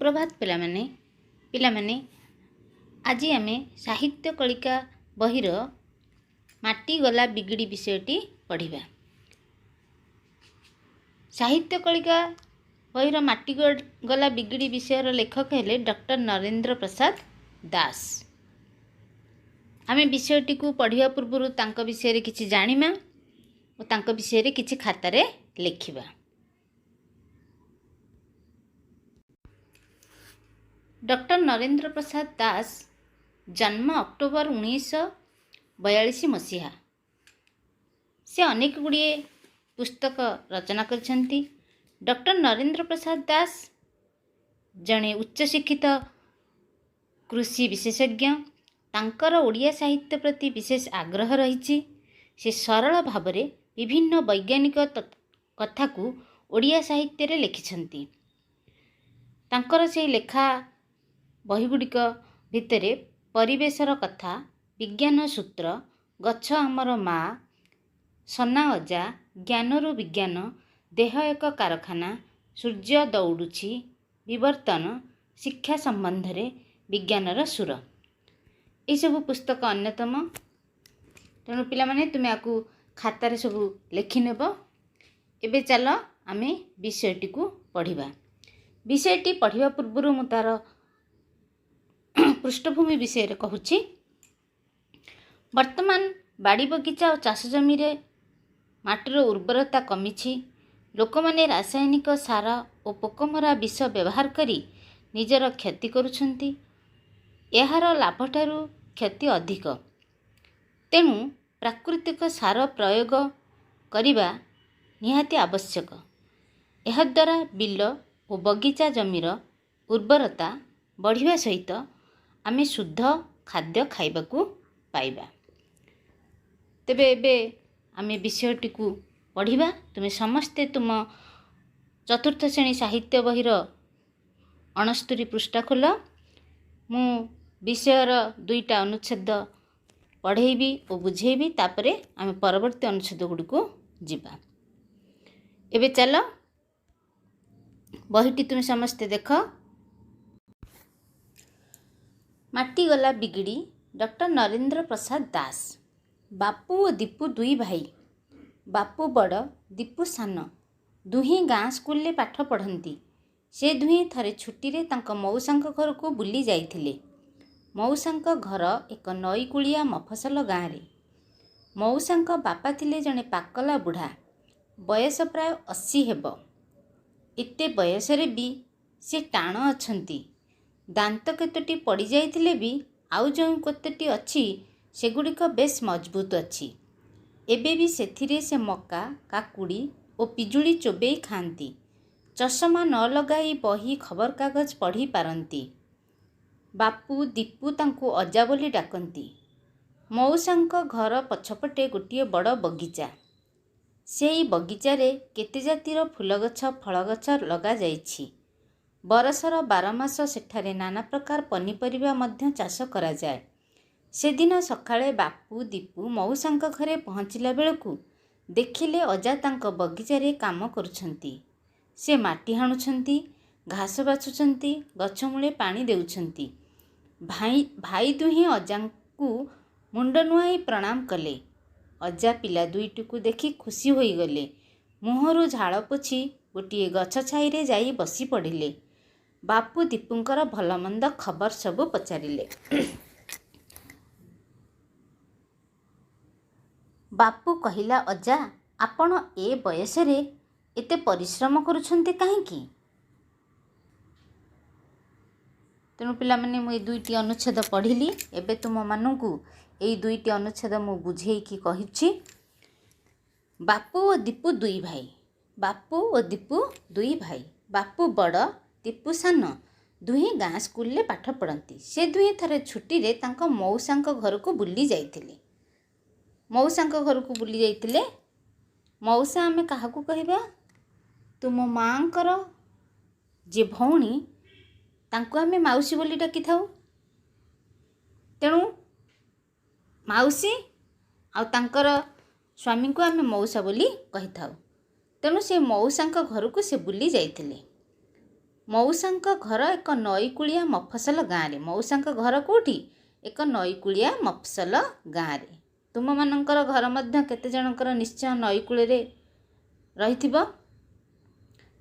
सुप्रभात पिलामाने पिलामाने आज आमे साहित्य कलिका बहिर माटी गला बिगिड़ी विषयटी पढ़िबा। साहित्य कलिका बहिर माटी गला बिगिड़ी विषयर लेखक हेले डॉक्टर नरेंद्र प्रसाद दास। आमे विषयटी को पढ़िया पूर्व तांको विषय किछि जानिमा और तांको विषय किछि खातारे लिखिबा। डॉक्टर नरेंद्र प्रसाद दास जन्म अक्टोबर 1942 मसीहा। से अनेक गुड़िए पुस्तक रचना करछंती। डॉक्टर नरेंद्र प्रसाद दास जड़े उच्च शिक्षित कृषि विशेषज्ञ। तांकर ओडिया साहित्य प्रति विशेष आग्रह रही। से सरल भावरे विभिन्न वैज्ञानिक कथा को ओडिया साहित्य रे लिखिछंती। तांकर से लेखा बहीगुड़िक भितरे परिवेशर कथा, विज्ञान सूत्र, गछ आमर माँ, सना अजा, ज्ञानरु विज्ञान, देह एक कारखाना, सूर्य दौड़ुछि, विवर्तन, शिक्षा संबंध रे विज्ञानर सुर, यह सब पुस्तक अन्यतम। तेणु पिला माने तुमे आकु खातारे सब लिखि नेब। एबे चल आमे विषयटी को पढ़िबा। विषयटी पढ़िबा पूर्व मु तार पृष्ठभूमि विषय रे कहूछि। वर्तमान बाड़ी बगीचा और चाष जमी रे माटीर उर्वरता कमिछि। लोक माने रासायनिक सार और पोकमरा विष व्यवहार करी निजर क्षति करुछंती। एहार लाभठारु क्षति अधिक। तेणु प्राकृतिक सार प्रयोग करिबा निहाती आवश्यक। एहा द्वारा बिल और बगीचा जमीर उर्वरता बढ़िवा सहित आमे शुद्ध खाद्य खाइबाकू पाइबा। तेबे एबे आमे विषयटी को पढ़िबा। तुमे समस्ते तुम चतुर्थ श्रेणी साहित्य बहिर 69 पृष्ठा खोल। मु विषयर 2टा अनुच्छेद पढ़ेबी और बुझेबी। तापरे आमे परवर्ती अनुच्छेद गुडी को जिबा। एबे चलो बहीटी तुमे समस्ते देख। माटी गला बिगिड़ी डॉक्टर नरेंद्र प्रसाद दास। बापू और दीपू दुई भाई। बापू बड़, दीपू सान। दुहें गाँ स्कूल रे पाठ पढ़ंती। से दुहें थरे छुट्टी रे तांको मौसांक घर को बुली जाइथिले। मौसांक घर एक नईकूलिया मफसल गाँ रे। मौसांक बापा थिले जने पाकला बुढ़ा। बयस प्राय 80 हेब। एते बयस रे भी से टाण अछंती। दांत केतोटी पड़ी जाइथिले भी आउ जो केतोटी अछि सेगुड़िक बेस मजबूत अछि। एबे भी सेथिरे से मक्का, काकुड़ी और पिजुड़ी चोबेई खांती। चषमा न लगाई बही खबर कागज पढ़ी पारंती। बापू दीपू तांको अजा बोली डाकंती। मौसांक घर पछपटे गोटिए बड़ बगीचा। सेई बगीचारे केते जातिर फूल गछ फल गछ लगा जाइछि। बरसर 12 मास सेठारे नाना प्रकार पनीपरिबा मध्य चाष करा जाए। से दिन सकाळे बापू दीपू मौसांक घरे पहुँचिला बेलकू देखिले अजा तांको बगीचारे काम करुछंती। से माटी हाणुछंती, घास बाछुछंती, गछ मूले पानी देउछंती। भाई दुहें अजांकू मुंड नुआई प्रणाम कले। अजा पिला दुईटी को देखी खुशी होई गले। मुहरु झाड़ पोछि गोटिए गछ छाईरे जाई बसी पड़िले। बापू दीपूंकर भल मंद खबर सबु पचारिले। बापू कहिला, अजा आपण ए बयस रे एते परिश्रम करुछंती काहेकि? तेणु पिला माने मु ए 2टी अनुच्छेद पढ़िली। एबे तुम मानकू ए 2टी अनुच्छेद मु बुझेई की कहिछि। बापू और दीपू दुई भाई। बापू और दीपू दुई भाई। बापू बड़, दीपू सान। दुहें गाँ स्कूल रे पाठ पढ़ंती। से दुहें थरे छुट्टी रे तांको मौसांक घर को बुली जाइथिले। मौसांक घर को बुली जाइथिले। मौसा आमे काहाकू कहिबा? तुम मांकर जे भौणी तांको आमे माउसी बोली डाकी थाउ। तेणु माउसी आ तांकर स्वामी को आमे मौसा बोली कही थाउ। तेणु से मौसांक घर को से बुली जाइथिले। ମଉସାଙ୍କ ଘର ଏକ ନଈକୂଳିଆ ମଫସଲ ଗାଁରେ। ମଉସାଙ୍କ ଘର କେଉଁଠି? ଏକ ନଈକୂଳିଆ ମଫସଲ ଗାଁରେ। ତୁମମାନଙ୍କର ଘର ମଧ୍ୟ କେତେ ଜଣଙ୍କର ନିଶ୍ଚୟ ନଈକୂଳରେ ରହିଥିବ।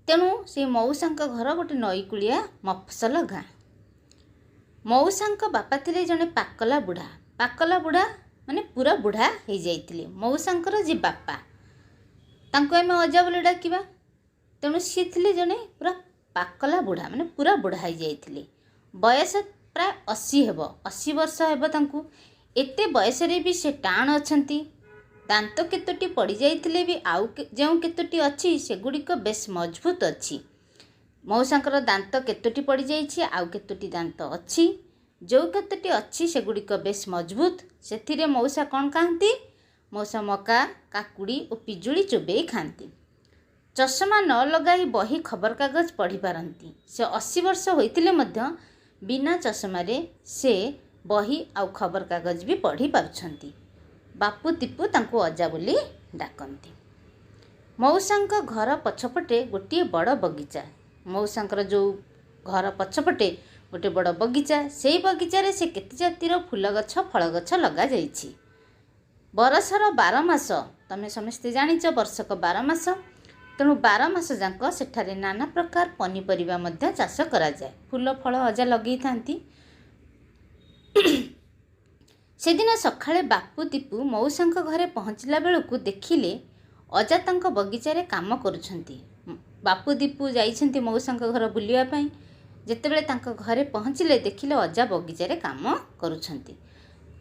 ତେଣୁ ସେ ମଉସାଙ୍କ ଘର ଗୋଟେ ନଈକୂଳିଆ ମଫସଲ ଗାଁ। ମଉସାଙ୍କ ବାପା ଥିଲେ ଜଣେ ପାକଲା ବୁଢ଼ା। ପାକଲା ବୁଢ଼ା ମାନେ ପୁରା ବୁଢ଼ା ହେଇଯାଇଥିଲେ। ମଉସାଙ୍କର ଯେ ବାପା, ତାଙ୍କୁ ଆମେ ଅଜା ବୋଲି ଡାକିବା। ତେଣୁ ସିଏ ଥିଲେ ଜଣେ ପୁରା ପାକଲା ବୁଢ଼ା, ମାନେ ପୁରା ବୁଢ଼ା ହେଇଯାଇଥିଲେ। ବୟସ ପ୍ରାୟ 80 ହେବ, 80 ବର୍ଷ ହେବ ତାଙ୍କୁ। ଏତେ ବୟସରେ ବି ସେ ଟାଣ ଅଛନ୍ତି। ଦାନ୍ତ କେତୋଟି ପଡ଼ିଯାଇଥିଲେ ବି ଆଉ ଯେଉଁ କେତୋଟି ଅଛି ସେଗୁଡ଼ିକ ବେଶ୍ ମଜବୁତ ଅଛି। ମଉସାଙ୍କର ଦାନ୍ତ କେତୋଟି ପଡ଼ିଯାଇଛି, ଆଉ କେତୋଟି ଦାନ୍ତ ଅଛି। ଯେଉଁ କେତୋଟି ଅଛି ସେଗୁଡ଼ିକ ବେଶ୍ ମଜବୁତ। ସେଥିରେ ମଉସା କ'ଣ ଖାଆନ୍ତି? ମଉସା ମକା, କାକୁଡ଼ି ଓ ପିଜୁଳି ଚୋବେଇ ଖାଆନ୍ତି। ଚଷମା ନ ଲଗାଇ ବହି ଖବରକାଗଜ ପଢ଼ିପାରନ୍ତି। ସେ 80 ବର୍ଷ ହୋଇଥିଲେ ମଧ୍ୟ ବିନା ଚଷମାରେ ସେ ବହି ଆଉ ଖବରକାଗଜ ବି ପଢ଼ି ପାରୁଛନ୍ତି। ବାପୁ ଦୀପୁ ତାଙ୍କୁ ଅଜା ବୋଲି ଡାକନ୍ତି। ମଉସାଙ୍କ ଘର ପଛପଟେ ଗୋଟିଏ ବଡ଼ ବଗିଚା। ମଉସାଙ୍କର ଯେଉଁ ଘର ପଛପଟେ ଗୋଟେ ବଡ଼ ବଗିଚା, ସେଇ ବଗିଚାରେ ସେ କେତେ ଜାତିର ଫୁଲ ଗଛ, ଫଳ ଗଛ ଲଗାଯାଇଛି। ବରଷର 12 ମାସ, ତମେ ସମସ୍ତେ ଜାଣିଛ ବର୍ଷକ 12 ମାସ। ତେଣୁ 12 ମାସ ଯାକ ସେଠାରେ ନାନା ପ୍ରକାର ପନିପରିବା ମଧ୍ୟ ଚାଷ କରାଯାଏ। ଫୁଲ ଫଳ ଅଜା ଲଗେଇଥାନ୍ତି। ସେଦିନ ସକାଳେ ବାପୁ ଦୀପୁ ମଉସାଙ୍କ ଘରେ ପହଞ୍ଚିଲା ବେଳକୁ ଦେଖିଲେ ଅଜା ତାଙ୍କ ବଗିଚାରେ କାମ କରୁଛନ୍ତି। ବାପୁ ଦୀପୁ ଯାଇଛନ୍ତି ମଉସାଙ୍କ ଘର ବୁଲିବା ପାଇଁ। ଯେତେବେଳେ ତାଙ୍କ ଘରେ ପହଞ୍ଚିଲେ ଦେଖିଲେ ଅଜା ବଗିଚାରେ କାମ କରୁଛନ୍ତି।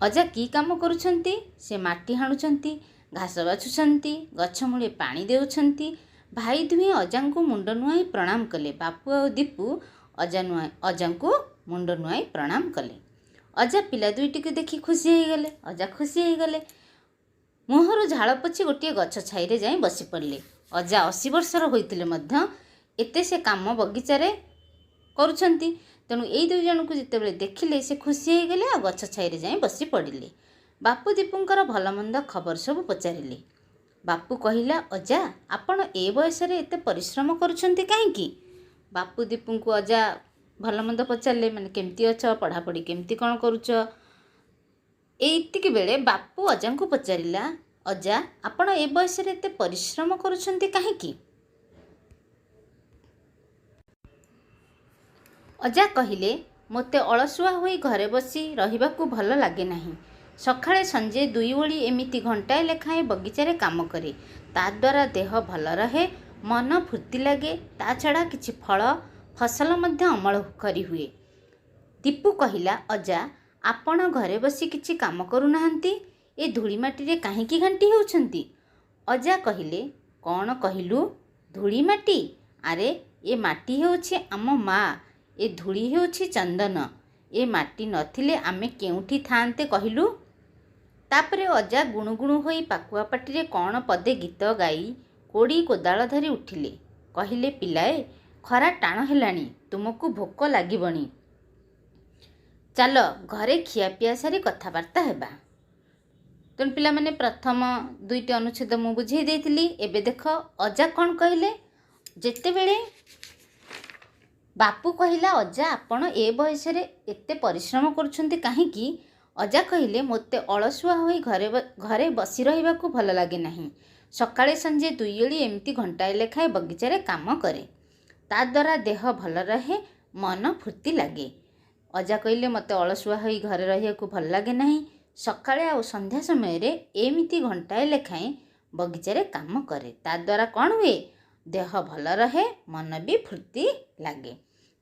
ଅଜା କି କାମ କରୁଛନ୍ତି? ସେ ମାଟି ହାଣୁଛନ୍ତି, ଘାସ ବାଛୁଛନ୍ତି, ଗଛ ମୂଳେ ପାଣି ଦେଉଛନ୍ତି। ଭାଇ ଦୁହେଁ ଅଜାଙ୍କୁ ମୁଣ୍ଡ ନୁଆଁଇ ପ୍ରଣାମ କଲେ। ବାପୁ ଆଉ ଦୀପୁ ଅଜାଙ୍କୁ ମୁଣ୍ଡ ନୁଆଁଇ ପ୍ରଣାମ କଲେ। ଅଜା ପିଲା ଦୁଇଟିକୁ ଦେଖି ଖୁସି ହେଇଗଲେ। ଅଜା ଖୁସି ହେଇଗଲେ। ମୁହଁରୁ ଝାଳ ପୋଛି ଗୋଟିଏ ଗଛ ଛାଇରେ ଯାଇ ବସି ପଡ଼ିଲେ। ଅଜା 80 ବର୍ଷର ହୋଇଥିଲେ ମଧ୍ୟ ଏତେ ସେ କାମ ବଗିଚାରେ କରୁଛନ୍ତି। ତେଣୁ ଏଇ ଦୁଇ ଜଣଙ୍କୁ ଯେତେବେଳେ ଦେଖିଲେ ସେ ଖୁସି ହେଇଗଲେ, ଆଉ ଗଛ ଛାଇରେ ଯାଇ ବସି ପଡ଼ିଲେ। ବାପୁ ଦୀପୁଙ୍କର ଭଲ ମନ୍ଦ ଖବର ସବୁ ପଚାରିଲେ। ବାପୁ କହିଲା, ଅଜା ଆପଣ ଏ ବୟସରେ ଏତେ ପରିଶ୍ରମ କରୁଛନ୍ତି କାହିଁକି? ବାପୁ ଦୀପୁଙ୍କୁ ଅଜା ଭଲ ମନ୍ଦ ପଚାରିଲେ, ମାନେ କେମିତି ଅଛ, ପଢ଼ାପଢ଼ି କେମିତି କ'ଣ କରୁଛ? ଏଇତିକି ବେଳେ ବାପୁ ଅଜାଙ୍କୁ ପଚାରିଲା, ଅଜା ଆପଣ ଏ ବୟସରେ ଏତେ ପରିଶ୍ରମ କରୁଛନ୍ତି କାହିଁକି? ଅଜା କହିଲେ, ମୋତେ ଅଳସୁଆ ହୋଇ ଘରେ ବସି ରହିବାକୁ ଭଲ ଲାଗେ ନାହିଁ। ସକାଳେ ସଞ୍ଜେ 2 ଓଳି ଏମିତି ଘଣ୍ଟାଏ ଲେଖାଏଁ ବଗିଚାରେ କାମ କରେ। ତାଦ୍ୱାରା ଦେହ ଭଲ ରହେ, ମନ ଫୁର୍ତ୍ତି ଲାଗେ। ତା ଛଡ଼ା କିଛି ଫଳ ଫସଲ ମଧ୍ୟ ଅମଳ କରିହୁଏ। ଦୀପୁ କହିଲା, ଅଜା ଆପଣ ଘରେ ବସି କିଛି କାମ କରୁନାହାନ୍ତି? ଏ ଧୂଳି ମାଟିରେ କାହିଁକି ଘାଣ୍ଟି ହେଉଛନ୍ତି? ଅଜା କହିଲେ, କ'ଣ କହିଲୁ? ଧୂଳି ମାଟି? ଆରେ ଏ ମାଟି ହେଉଛି ଆମ ମା', ଏ ଧୂଳି ହେଉଛି ଚନ୍ଦନ। ଏ ମାଟି ନଥିଲେ ଆମେ କେଉଁଠି ଥାଆନ୍ତେ କହିଲୁ? ତାପରେ ଅଜା ଗୁଣୁଗୁଣୁ ହୋଇ ପାକୁଆ ପାଟିରେ କ'ଣ ପଦେ ଗୀତ ଗାଇ କୋଡ଼ି କୋଦାଳ ଧରି ଉଠିଲେ। କହିଲେ, ପିଲାଏ ଖରା ଟାଣ ହେଲାଣି, ତୁମକୁ ଭୋକ ଲାଗିବଣି। ଚାଲ ଘରେ ଖିଆପିଆ ସାରି କଥାବାର୍ତ୍ତା ହେବା। ତେଣୁ ପିଲାମାନେ ପ୍ରଥମ 2ଟି ଅନୁଚ୍ଛେଦ ମୁଁ ବୁଝେଇ ଦେଇଥିଲି। ଏବେ ଦେଖ ଅଜା କ'ଣ କହିଲେ। ଯେତେବେଳେ ବାପୁ କହିଲା, ଅଜା ଆପଣ ଏ ବୟସରେ ଏତେ ପରିଶ୍ରମ କରୁଛନ୍ତି କାହିଁକି? ଅଜା କହିଲେ, ମୋତେ ଅଳସୁଆ ହୋଇ ଘରେ ବସି ରହିବାକୁ ଭଲ ଲାଗେ ନାହିଁ। ସକାଳେ ସଞ୍ଜେ 2 ଓଳି ଏମିତି ଘଣ୍ଟାଏ ଲେଖାଏଁ ବଗିଚାରେ କାମ କରେ। ତାଦ୍ୱାରା ଦେହ ଭଲ ରହେ, ମନ ଫୁର୍ତ୍ତି ଲାଗେ। ଅଜା କହିଲେ, ମୋତେ ଅଳସୁଆ ହୋଇ ଘରେ ରହିବାକୁ ଭଲ ଲାଗେ ନାହିଁ। ସକାଳେ ଆଉ ସନ୍ଧ୍ୟା ସମୟରେ ଏମିତି ଘଣ୍ଟାଏ ଲେଖାଏଁ ବଗିଚାରେ କାମ କରେ। ତାଦ୍ୱାରା କ'ଣ ହୁଏ? ଦେହ ଭଲ ରହେ, ମନ ବି ଫୁର୍ତ୍ତି ଲାଗେ।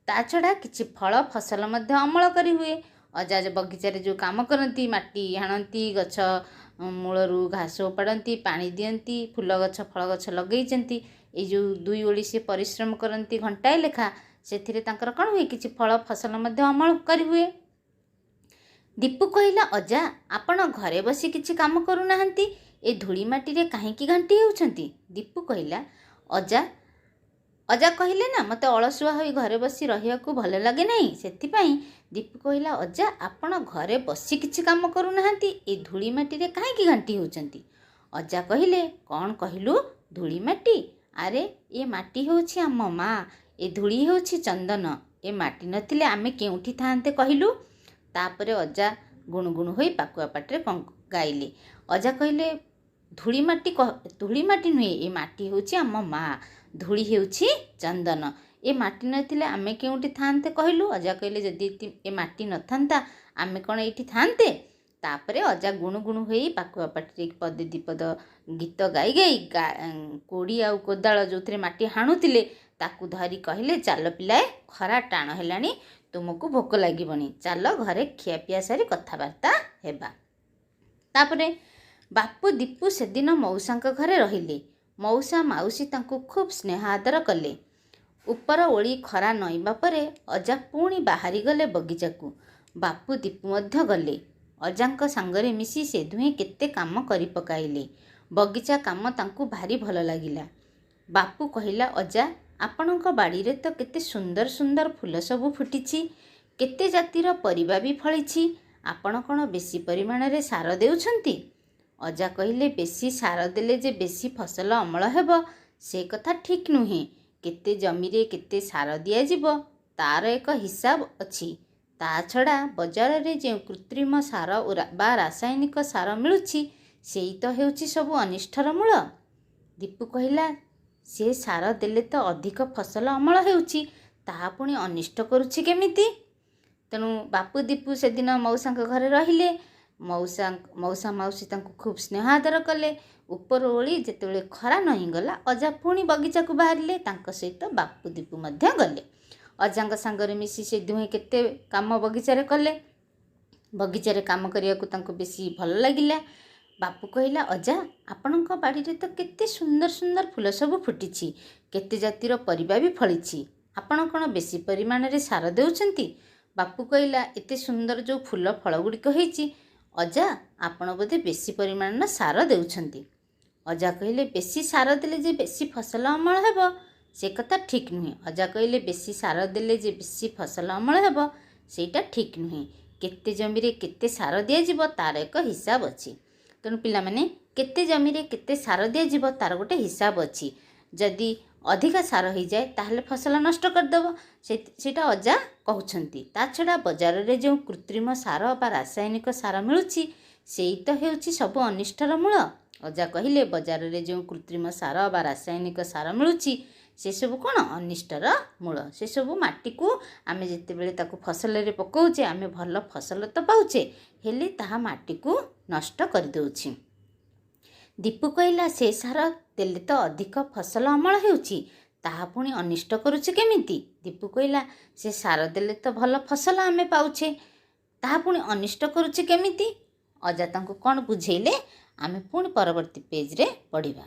ତା ଛଡ଼ା କିଛି ଫଳ ଫସଲ ମଧ୍ୟ ଅମଳ କରି ହୁଏ। ଅଜା ବଗିଚାରେ ଯେଉଁ କାମ କରନ୍ତି, ମାଟି ହାଣନ୍ତି, ଗଛ ମୂଳରୁ ଘାସ ଉପାଡ଼ନ୍ତି, ପାଣି ଦିଅନ୍ତି, ଫୁଲ ଗଛ ଫଳ ଗଛ ଲଗେଇଛନ୍ତି। ଏଇ ଯେଉଁ 2 ଓଳି ସେ ପରିଶ୍ରମ କରନ୍ତି ଘଣ୍ଟାଏ ଲେଖା, ସେଥିରେ ତାଙ୍କର କ'ଣ ହୁଏ? କିଛି ଫଳ ଫସଲ ମଧ୍ୟ ଅମଳ କରି ହୁଏ। ଦୀପୁ କହିଲା, ଅଜା ଆପଣ ଘରେ ବସି କିଛି କାମ କରୁନାହାନ୍ତି? ଏ ଧୂଳି ମାଟିରେ କାହିଁକି ଘାଣ୍ଟି ହେଉଛନ୍ତି? ଦୀପୁ କହିଲା, ଅଜା କହିଲେ ନା ମୋତେ ଅଳସୁଆ ହୋଇ ଘରେ ବସି ରହିବାକୁ ଭଲ ଲାଗେ ନାହିଁ, ସେଥିପାଇଁ। ଦୀପୁ କହିଲା, ଅଜା ଆପଣ ଘରେ ବସି କିଛି କାମ କରୁନାହାନ୍ତି, ଏ ଧୂଳି ମାଟିରେ କାହିଁକି ଘାଣ୍ଟି ହେଉଛନ୍ତି? ଅଜା କହିଲେ, କ'ଣ କହିଲୁ? ଧୂଳି ମାଟି? ଆରେ ଏ ମାଟି ହେଉଛି ଆମ ମା', ଏ ଧୂଳି ହେଉଛି ଚନ୍ଦନ, ଏ ମାଟି ନଥିଲେ ଆମେ କେଉଁଠି ଥାନ୍ତେ କହିଲୁ। ତାପରେ ଅଜା ଗୁଣୁଗୁଣୁ ହୋଇ ପାକୁଆ ପାଟିରେ ଗାଇଲେ। ଅଜା କହିଲେ, ଧୂଳି ମାଟି ନୁହେଁ, ଏ ମାଟି ହେଉଛି ଆମ ମା', ଧୂଳି ହେଉଛି ଚନ୍ଦନ, ଏ ମାଟି ନଥିଲେ ଆମେ କେଉଁଠି ଥାନ୍ତେ କହିଲୁ। ଅଜା କହିଲେ, ଯଦି ଏ ମାଟି ନଥାନ୍ତା ଆମେ କ'ଣ ଏଇଠି ଥାନ୍ତେ। ତାପରେ ଅଜା ଗୁଣୁଗୁଣୁ ହୋଇ ପାକୁଆ ପାଟିରେ ପଦେ ଦିପଦ ଗୀତ ଗାଇ ଗାଇ କୋଡ଼ି ଆଉ କୋଦାଳ ଯେଉଁଥିରେ ମାଟି ହାଣୁଥିଲେ ତାକୁ ଧରି କହିଲେ, ଚାଲ ପିଲାଏ, ଖରା ଟାଣ ହେଲାଣି, ତୁମକୁ ଭୋକ ଲାଗିବନି, ଚାଲ ଘରେ ଖିଆପିଆ ସାରି କଥାବାର୍ତ୍ତା ହେବା। ତାପରେ ବାପୁ ଦୀପୁ ସେଦିନ ମଉସାଙ୍କ ଘରେ ରହିଲେ। ମଉସା ମାଉସୀ ତାଙ୍କୁ ଖୁବ୍ ସ୍ନେହ ଆଦର କଲେ। ଉପର ଓଳି ଖରା ନଇଁବା ପରେ ଅଜା ପୁଣି ବାହାରିଗଲେ ବଗିଚାକୁ। ବାପୁ ଦୀପୁ ମଧ୍ୟ ଗଲେ। ଅଜାଙ୍କ ସାଙ୍ଗରେ ମିଶି ସେ ଦୁହେଁ କେତେ କାମ କରି ପକାଇଲେ। ବଗିଚା କାମ ତାଙ୍କୁ ଭାରି ଭଲ ଲାଗିଲା। ବାପୁ କହିଲା, ଅଜା, ଆପଣଙ୍କ ବାଡ଼ିରେ ତ କେତେ ସୁନ୍ଦର ସୁନ୍ଦର ଫୁଲ ସବୁ ଫୁଟିଛି, କେତେ ଜାତିର ପରିବା ବି ଫଳିଛି, ଆପଣ କ'ଣ ବେଶୀ ପରିମାଣରେ ସାର ଦେଉଛନ୍ତି? ଅଜା କହିଲେ, ବେଶୀ ସାର ଦେଲେ ଯେ ବେଶୀ ଫସଲ ଅମଳ ହେବ ସେ କଥା ଠିକ୍ ନୁହେଁ। କେତେ ଜମିରେ କେତେ ସାର ଦିଆଯିବ ତା'ର ଏକ ହିସାବ ଅଛି। ତା ଛଡ଼ା ବଜାରରେ ଯେଉଁ କୃତ୍ରିମ ସାର ବା ରାସାୟନିକ ସାର ମିଳୁଛି ସେଇ ତ ହେଉଛି ସବୁ ଅନିଷ୍ଟର ମୂଳ। ଦୀପୁ କହିଲା, ସେ ସାର ଦେଲେ ତ ଅଧିକ ଫସଲ ଅମଳ ହେଉଛି, ତାହା ପୁଣି ଅନିଷ୍ଟ କରୁଛି କେମିତି? ତେଣୁ ବାପୁ ଦୀପୁ ସେଦିନ ମଉସାଙ୍କ ଘରେ ରହିଲେ। ମଉସା ମାଉସୀ ତାଙ୍କୁ ଖୁବ୍ ସ୍ନେହ ଆଦର କଲେ। ଉପର ଓଳି ଯେତେବେଳେ ଖରା ନଇଁଗଲା ଅଜା ପୁଣି ବଗିଚାକୁ ବାହାରିଲେ। ତାଙ୍କ ସହିତ ବାପୁ ଦୀପୁ ମଧ୍ୟ ଗଲେ। ଅଜାଙ୍କ ସାଙ୍ଗରେ ମିଶି ସେ ଦୁହେଁ କେତେ କାମ ବଗିଚାରେ କଲେ। ବଗିଚାରେ କାମ କରିବାକୁ ତାଙ୍କୁ ବେଶୀ ଭଲ ଲାଗିଲା। ବାପୁ କହିଲା, ଅଜା, ଆପଣଙ୍କ ବାଡ଼ିରେ ତ କେତେ ସୁନ୍ଦର ସୁନ୍ଦର ଫୁଲ ସବୁ ଫୁଟିଛି, କେତେ ଜାତିର ପରିବା ବି ଫଳିଛି, ଆପଣ କ'ଣ ବେଶୀ ପରିମାଣରେ ସାର ଦେଉଛନ୍ତି? ବାପୁ କହିଲା, ଏତେ ସୁନ୍ଦର ଯେଉଁ ଫୁଲ ଫଳ ଗୁଡ଼ିକ ହେଇଛି, ଅଜା, ଆପଣ ବୋଧେ ବେଶୀ ପରିମାଣର ସାର ଦେଉଛନ୍ତି। ଅଜା କହିଲେ, ବେଶୀ ସାର ଦେଲେ ଯେ ବେଶୀ ଫସଲ ଅମଳ ହେବ ସେ କଥା ଠିକ୍ ନୁହେଁ। ଅଜା କହିଲେ, ବେଶୀ ସାର ଦେଲେ ଯେ ବେଶୀ ଫସଲ ଅମଳ ହେବ ସେଇଟା ଠିକ୍ ନୁହେଁ। କେତେ ଜମିରେ କେତେ ସାର ଦିଆଯିବ ତା'ର ଏକ ହିସାବ ଅଛି। ତେଣୁ ପିଲାମାନେ, କେତେ ଜମିରେ କେତେ ସାର ଦିଆଯିବ ତା'ର ଗୋଟେ ହିସାବ ଅଛି। ଯଦି ଅଧିକା ସାର ହେଇଯାଏ ତାହେଲେ ଫସଲ ନଷ୍ଟ କରିଦେବ, ସେଇଟା ଅଜା କହୁଛନ୍ତି। ତା ଛଡ଼ା ବଜାରରେ ଯେଉଁ କୃତ୍ରିମ ସାର ବା ରାସାୟନିକ ସାର ମିଳୁଛି ସେଇ ତ ହେଉଛି ସବୁ ଅନିଷ୍ଟର ମୂଳ। ଅଜା କହିଲେ, ବଜାରରେ ଯେଉଁ କୃତ୍ରିମ ସାର ବା ରାସାୟନିକ ସାର ମିଳୁଛି ସେସବୁ କ'ଣ ଅନିଷ୍ଟର ମୂଳ। ସେସବୁ ମାଟିକୁ ଆମେ ଯେତେବେଳେ ତାକୁ ଫସଲରେ ପକାଉଛେ ଆମେ ଭଲ ଫସଲ ତ ପାଉଛେ, ହେଲେ ତାହା ମାଟିକୁ ନଷ୍ଟ କରିଦେଉଛି। ଦୀପୁ କହିଲା, ସେ ସାର ଦେଲେ ତ ଅଧିକ ଫସଲ ଅମଳ ହେଉଛି, ତାହା ପୁଣି ଅନିଷ୍ଟ କରୁଛି କେମିତି? ଦୀପୁ କହିଲା, ସେ ସାର ଦେଲେ ତ ଭଲ ଫସଲ ଆମେ ପାଉଛେ, ତାହା ପୁଣି ଅନିଷ୍ଟ କରୁଛି କେମିତି? ଅଜା ତାଙ୍କୁ କ'ଣ ବୁଝେଇଲେ ଆମେ ପୁଣି ପରବର୍ତ୍ତୀ ପେଜ୍ରେ ପଢ଼ିବା।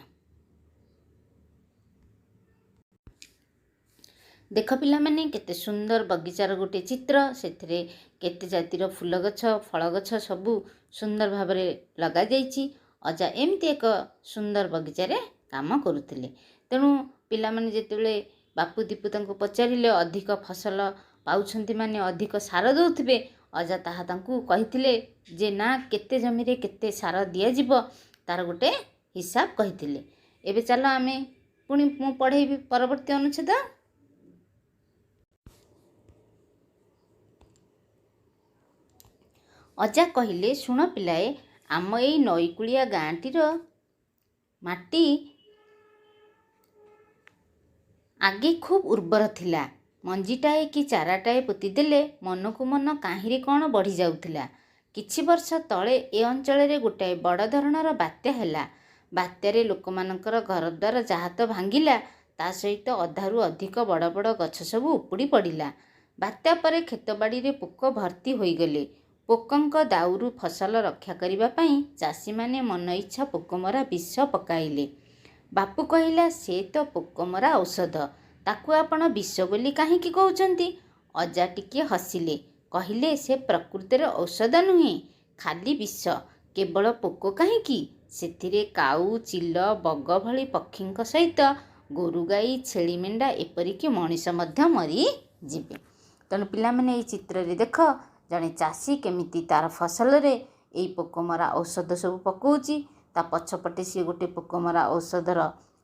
ଦେଖ ପିଲାମାନେ, କେତେ ସୁନ୍ଦର ବଗିଚାର ଗୋଟେ ଚିତ୍ର। ସେଥିରେ କେତେ ଜାତିର ଫୁଲ ଗଛ, ଫଳ ଗଛ ସବୁ ସୁନ୍ଦର ଭାବରେ ଲଗାଯାଇଛି। ଅଜା ଏମିତି ଏକ ସୁନ୍ଦର ବଗିଚାରେ କାମ କରୁଥିଲେ। ତେଣୁ ପିଲାମାନେ ଯେତେବେଳେ ବାପୁ ଦୀପୁ ତାଙ୍କୁ ପଚାରିଲେ, ଅଧିକ ଫସଲ ପାଉଛନ୍ତି ମାନେ ଅଧିକ ସାର ଦେଉଥିବେ, ଅଜା ତାହା ତାଙ୍କୁ କହିଥିଲେ ଯେ ନା, କେତେ ଜମିରେ କେତେ ସାର ଦିଆଯିବ ତା'ର ଗୋଟେ ହିସାବ କହିଥିଲେ। ଏବେ ଚାଲ ଆମେ ପୁଣି ମୁଁ ପଢ଼େଇବି ପରବର୍ତ୍ତୀ ଅନୁଚ୍ଛେଦ। ଅଜା କହିଲେ, ଶୁଣ ପିଲାଏ, ଆମ ଏଇ ନଈକୂଳିଆ ଗାଁଟିର ମାଟି ଆଗେ ଖୁବ୍ ଉର୍ବର ଥିଲା। ମଞ୍ଜିଟାଏ କି ଚାରାଟାଏ ପୋତିଦେଲେ ମନକୁ ମନ କାହିଁରେ କ'ଣ ବଢ଼ି ଯାଉଥିଲା। କିଛି ବର୍ଷ ତଳେ ଏ ଅଞ୍ଚଳରେ ଗୋଟାଏ ବଡ଼ ଧରଣର ବାତ୍ୟା ହେଲା। ବାତ୍ୟାରେ ଲୋକମାନଙ୍କର ଘରଦ୍ୱାର ଯାହା ତ ଭାଙ୍ଗିଲା, ତା ସହିତ ଅଧାରୁ ଅଧିକ ବଡ଼ ବଡ଼ ଗଛ ସବୁ ଉପୁଡ଼ି ପଡ଼ିଲା। ବାତ୍ୟା ପରେ କ୍ଷେତବାଡ଼ିରେ ପୋକ ଭର୍ତ୍ତି ହୋଇଗଲେ। ପୋକଙ୍କ ଦାଉରୁ ଫସଲ ରକ୍ଷା କରିବା ପାଇଁ ଚାଷୀମାନେ ମନ ଇଚ୍ଛା ପୋକମରା ବିଷ ପକାଇଲେ। ବାପୁ କହିଲା, ସେ ତ ପୋକମରା ଔଷଧ, ତାକୁ ଆପଣ ବିଷ ବୋଲି କାହିଁକି କହୁଛନ୍ତି? ଅଜା ଟିକିଏ ହସିଲେ। କହିଲେ, ସେ ପ୍ରକୃତରେ ଔଷଧ ନୁହେଁ, ଖାଲି ବିଷ। କେବଳ ପୋକ କାହିଁକି, ସେଥିରେ କାଉ, ଚିଲ, ବଗ ଭଳି ପକ୍ଷୀଙ୍କ ସହିତ ଗୋରୁ, ଗାଈ, ଛେଳି, ମେଣ୍ଢା ଏପରିକି ମଣିଷ ମଧ୍ୟ ମରିଯିବେ। ତେଣୁ ପିଲାମାନେ, ଏଇ ଚିତ୍ରରେ ଦେଖ, ଜଣେ ଚାଷୀ କେମିତି ତା'ର ଫସଲରେ ଏଇ ପୋକମରା ଔଷଧ ସବୁ ପକାଉଛି। ତା ପଛପଟେ ସିଏ ଗୋଟେ ପୋକମରା ଔଷଧର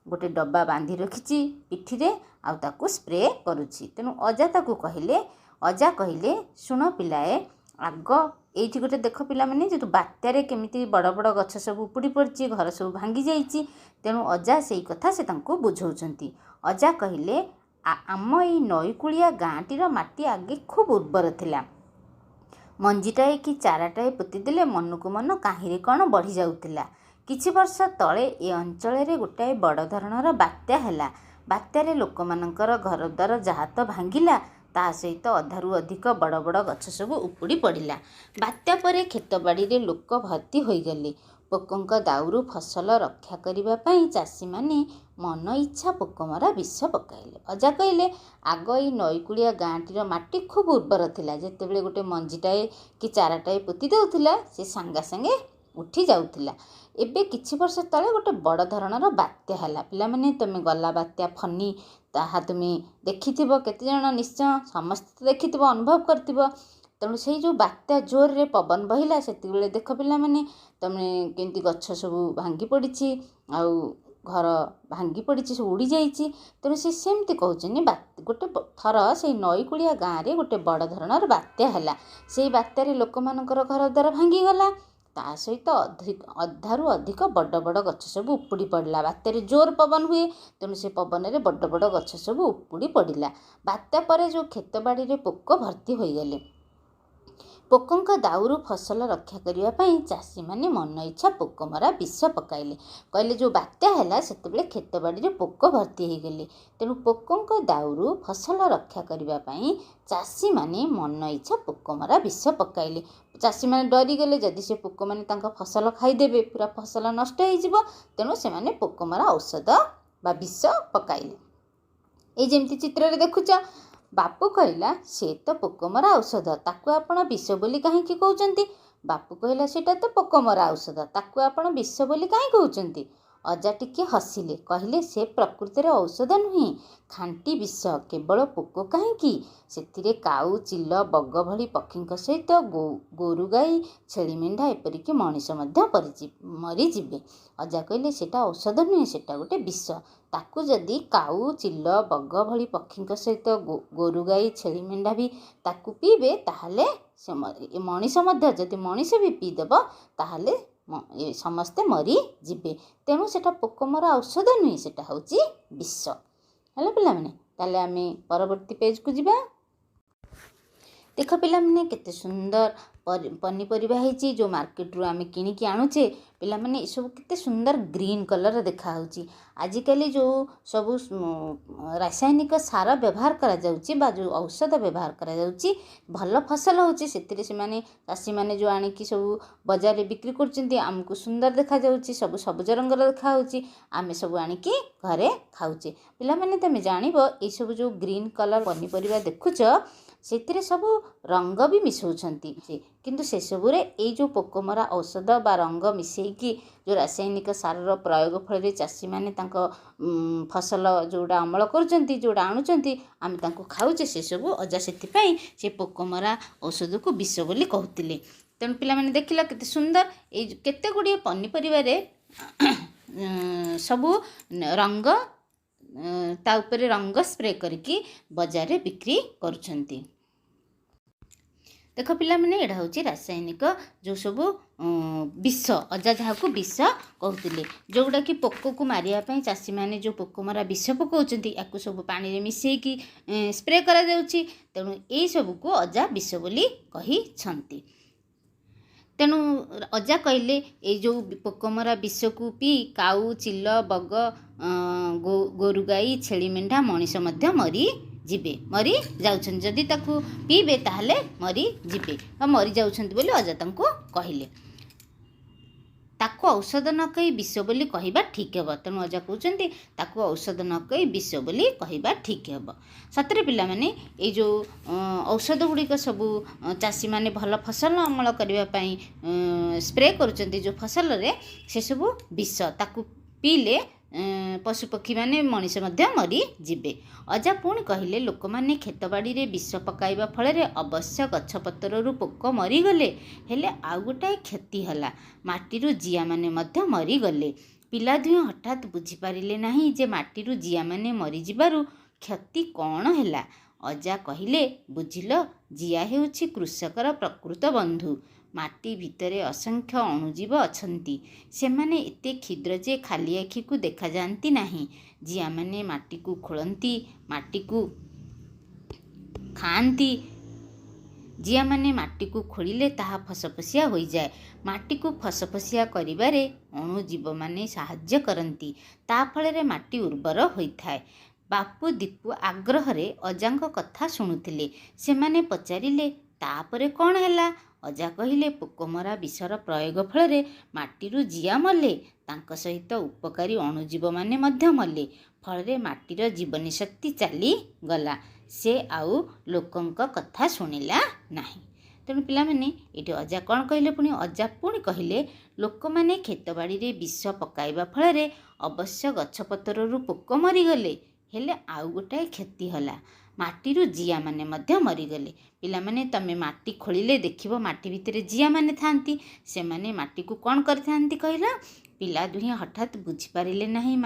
गोटे डब्बा बांधी रखिछि पिठीरे आउ ताकू स्प्रे करुछि। तेणु अजा ताकू कहले शुण पिलाए आग एइठी गोटे देख पिलामाने जो बात्यारे केमिति बड़ बड़ गछ सब उपुड़ी पड़छि घर सब भांगी जाइछि। तेणु अजा सेई कथा से तांको बुझौछंती। अजा कहले आम एई नईकूलिया गाँटीर माटी आगे खूब उर्वर थिला। मंजीटाए कि चाराटाए पोतिदेले मनकु मन काहीरे कण बढ़ी जाउथिला। किछि वर्ष तले ए अंचल गोटाए बड़ धरणर बात्या हैला। बात्यारे लोकमानंकर घरद्वार जहा तो भांगिला ता सहित अधारू अधिक बड़ बड़ गछ सब उपुड़ी पड़िला। बात्या परे खेत बाड़ी रे लोक भर्ती होईगले। पोकंक दाउरू फसल रक्षा करिबा पई चाषी माने मन इच्छा पोकमरा विष पकाइले। अजा कहले आग ई नईकूलिया गाँटीर माटी खूब उर्वर थिला। जेतेबेले गोटे मंजीटाए कि चाराटाए पोति देउथिला से सांगा सांगे उठी जाउथिला। एबे किछि वर्ष तले गोटे बड़ धरणर बात्या हैला। पिला माने तमे गला बात्या फनी ताहा तुमे देखिथिबो, केते जण निश्चय समस्त देखिथिबो, अनुभव करथिबो। तेणु से जो बात्या जोर रे पवन बहिला सेति बेले देख पिला माने तमे केंती गछ सब भांगी पड़िछि आउ घर भांगी पड़िछि सब उड़ी जाइछि। तेणु से सेमती कहउछनी गोटे थर से नईकूलिया गाँ रे गोटे बड़ धरणर बात्या हैला। सेई बात्यारे लोकमानकर घर द्वार भांगी गला ता सहित अधारू अधिक बड़ बड़ गछ सब उपुड़ी पड़ला। बात्यारे जोर पवन हुए तेणु से पवन रे बड़ बड़ गछ सब उपुड़ी पड़िला। बात्या परे जो खेत बाड़ी रे पोक भर्ती होईगले। पोकंक दाउरू फसल रक्षा करिबा पई चाषी माने मन इच्छा पोकमरा विष पकाइले। कहले जो बात्या हैला सेतेबेले खेत बाड़ी रे पोक भर्ती होईगले। तेणु पोकंक दाउरू फसल रक्षा करिबा पई चाषी माने मन इच्छा पोकमरा विष पकाइले। चाषी माने डरी गले जदि से पोक माने तांका फसल खाइदेबे पूरा फसल नष्ट हो जिवो। तेणु से माने पोकमरा औषध बा विष पकाइले। ए जेमती चित्र रे देखुछ बापू कहला से तो पोकमरा औषध ताकू आपण विष बोली काहेकि कहउचंती। बापू कहला सेटा तो पोकमरा औषध ताकू आपण विष बोली काहे कहउचंती। अजा टिके हसिले कहले से प्रकृति रे औषध नुहे खांटी विष केवल पोक काहेकि सेतिरे काऊ चिल बग भली पक्षींक सहित गोरु गाई छेली मेंढा एपरिक मनीष मध्य मरी जिवे। अजा कहले सेटा औषध नुहे सेटा गोटे विष ताकू जदि काऊ चिल बग भली पक्षींक सहित गोरु गाई छेली मेंढा भी ताकू पीबे ताहले से मनीष मध्य जदि मनीष भी पीदेब ताहले समस्ते मरी जिवे। तेणु सेटा पोकमरा औषध नुहे सेटा होची विष। हेलो पिला माने ताले आमे परवर्ती पेज को जिबा। देख पिला माने केते सुंदर पनीपरिबा हेची जो मार्केट रु आमे किनिकी आणुचे। पिला माने ए सब केते सुंदर ग्रीन कलर देखा होची। आजिकली जो सब रासायनिक सार व्यवहार करा जाउची बा जो औषध व्यवहार करा जाउची भल फसल होची सेतिरे से माने चाषी माने जो आनिकी सब बाजार रे बिक्री करचंती हमकु सुंदर देखा जाउची सब सबज रंगर देखा होची आमे सब आनिकी घरे खाउचे। पिला माने तमे जानिबो ए सब जो ग्रीन कलर पनीपरिबा देखुछ सेतिरे सब रंग भी मिसौछंती किंतु से सबुरे ए जो पोकमरा औषध बा रंग मिसेकी जो रासायनिक सार प्रयोग फल चाषी माने तांको फसल जोड़ा अमल करचंती जोड़ा आणुचंती आमे तांको खाउचे से सब अजा सेति पई से पोकमरा औषध को विष बोली कहउतिले। तेणु पिला माने देखिला केते सुंदर ए केते गुडी पनीपरिबा रे सब रंग ता ऊपर रंग स्प्रे करके बाजार रे बिक्री करुछंती। देख पिला माने एडा होची रासायनिक जो सब विष अजा जहाँ को विष कहते जोगुड़ा कि पोक को मारिया पई चाषी माने जो पोकमरा विष पकाउछंती याकु सब पानी रे मिसेकी स्प्रे करा जाउची। तेणु ए सब को अजा विष बोली कही छंती। तेणु अजा कहले ए जो पोकमरा विष को पी काऊ चिल बग गोरु गाई छेली मेंढा मनीष मध्य मरी जिबे मरी जाउछन जदि ताकू पीबे ताहले मरी जिबे मरी जाउछन बोली अजा तांको कहले। ताकू औषध न कही विष बोली कहबा ठीक हेब। तेणु अजा कहउछंती ताकू औषध न कही विष बोली कहबा ठीक हेब। सतरे पिला माने ए जो औषध गुड़िक सब चाषी माने भल फसल अमल करबा पई स्प्रे करुचंती जो फसल रे से सब विष ताकू पीले पशुपक्षी माने मनीष मध्य मरी जिबे। अजा पुणी कहले लोक माने खेत बाड़ी रे विष पकाइबा फल रे अवश्य गछपतर रु पोक मरीगले हेले आउ गोटाए क्षति हला माटी रु जिया माने मध्य मरीगले। ପିଲା ଦୁହେଁ ହଠାତ୍ ବୁଝିପାରିଲେ ନାହିଁ ଯେ ମାଟିରୁ ଜିଆମାନେ ମରିଯିବାରୁ କ୍ଷତି କ'ଣ ହେଲା। ଅଜା କହିଲେ, ବୁଝିଲ, ଜିଆ ହେଉଛି କୃଷକର ପ୍ରକୃତ ବନ୍ଧୁ। ମାଟି ଭିତରେ ଅସଂଖ୍ୟ ଅଣୁଜୀବ ଅଛନ୍ତି। ସେମାନେ ଏତେ କ୍ଷୁଦ୍ର ଯେ ଖାଲି ଆଖିକୁ ଦେଖାଯାଆନ୍ତି ନାହିଁ। ଜିଆମାନେ ମାଟିକୁ ଖୋଳନ୍ତି, ମାଟିକୁ ଖାଆନ୍ତି। ଜିଆମାନେ ମାଟିକୁ ଖୋଳିଲେ ତାହା ଫସଫସିଆ ହୋଇଯାଏ। ମାଟିକୁ ଫସଫସିଆ କରିବାରେ ଅଣୁଜୀବମାନେ ସାହାଯ୍ୟ କରନ୍ତି। ତା ଫଳରେ ମାଟି ଉର୍ବର ହୋଇଥାଏ। ବାପୁ ଦୀପୁ ଆଗ୍ରହରେ ଅଜାଙ୍କ କଥା ଶୁଣୁଥିଲେ। ସେମାନେ ପଚାରିଲେ, ତାପରେ କ'ଣ ହେଲା? ଅଜା କହିଲେ, ପୋକମରା ବିଷର ପ୍ରୟୋଗ ଫଳରେ ମାଟିରୁ ଜିଆ ମଲେ। ତାଙ୍କ ସହିତ ଉପକାରୀ ଅଣୁଜୀବମାନେ ମଧ୍ୟ ମଲେ। ଫଳରେ ମାଟିର ଜୀବନୀ ଶକ୍ତି ଚାଲିଗଲା। ସେ ଆଉ ଲୋକଙ୍କ କଥା ଶୁଣିଲା ନାହିଁ। ତେଣୁ ପିଲାମାନେ ଏଠି ଅଜା କ'ଣ କହିଲେ? ଅଜା ପୁଣି କହିଲେ, ଲୋକମାନେ କ୍ଷେତବାଡ଼ିରେ ବିଷ ପକାଇବା ଫଳରେ ଅବଶ୍ୟ ଗଛପତ୍ରରୁ ପୋକ ମରିଗଲେ, ହେଲେ ଆଉ ଗୋଟାଏ କ୍ଷତି ହେଲା, ମାଟିରୁ ଜିଆମାନେ ମଧ୍ୟ ମରିଗଲେ। ପିଲାମାନେ, ତମେ ମାଟି ଖୋଳିଲେ ଦେଖିବ ମାଟି ଭିତରେ ଜିଆମାନେ ଥାଆନ୍ତି। ସେମାନେ ମାଟିକୁ କ'ଣ କରିଥାନ୍ତି କହିଲ? ପିଲା ଦୁହେଁ ହଠାତ୍ ବୁଝିପାରିଲେ ନାହିଁ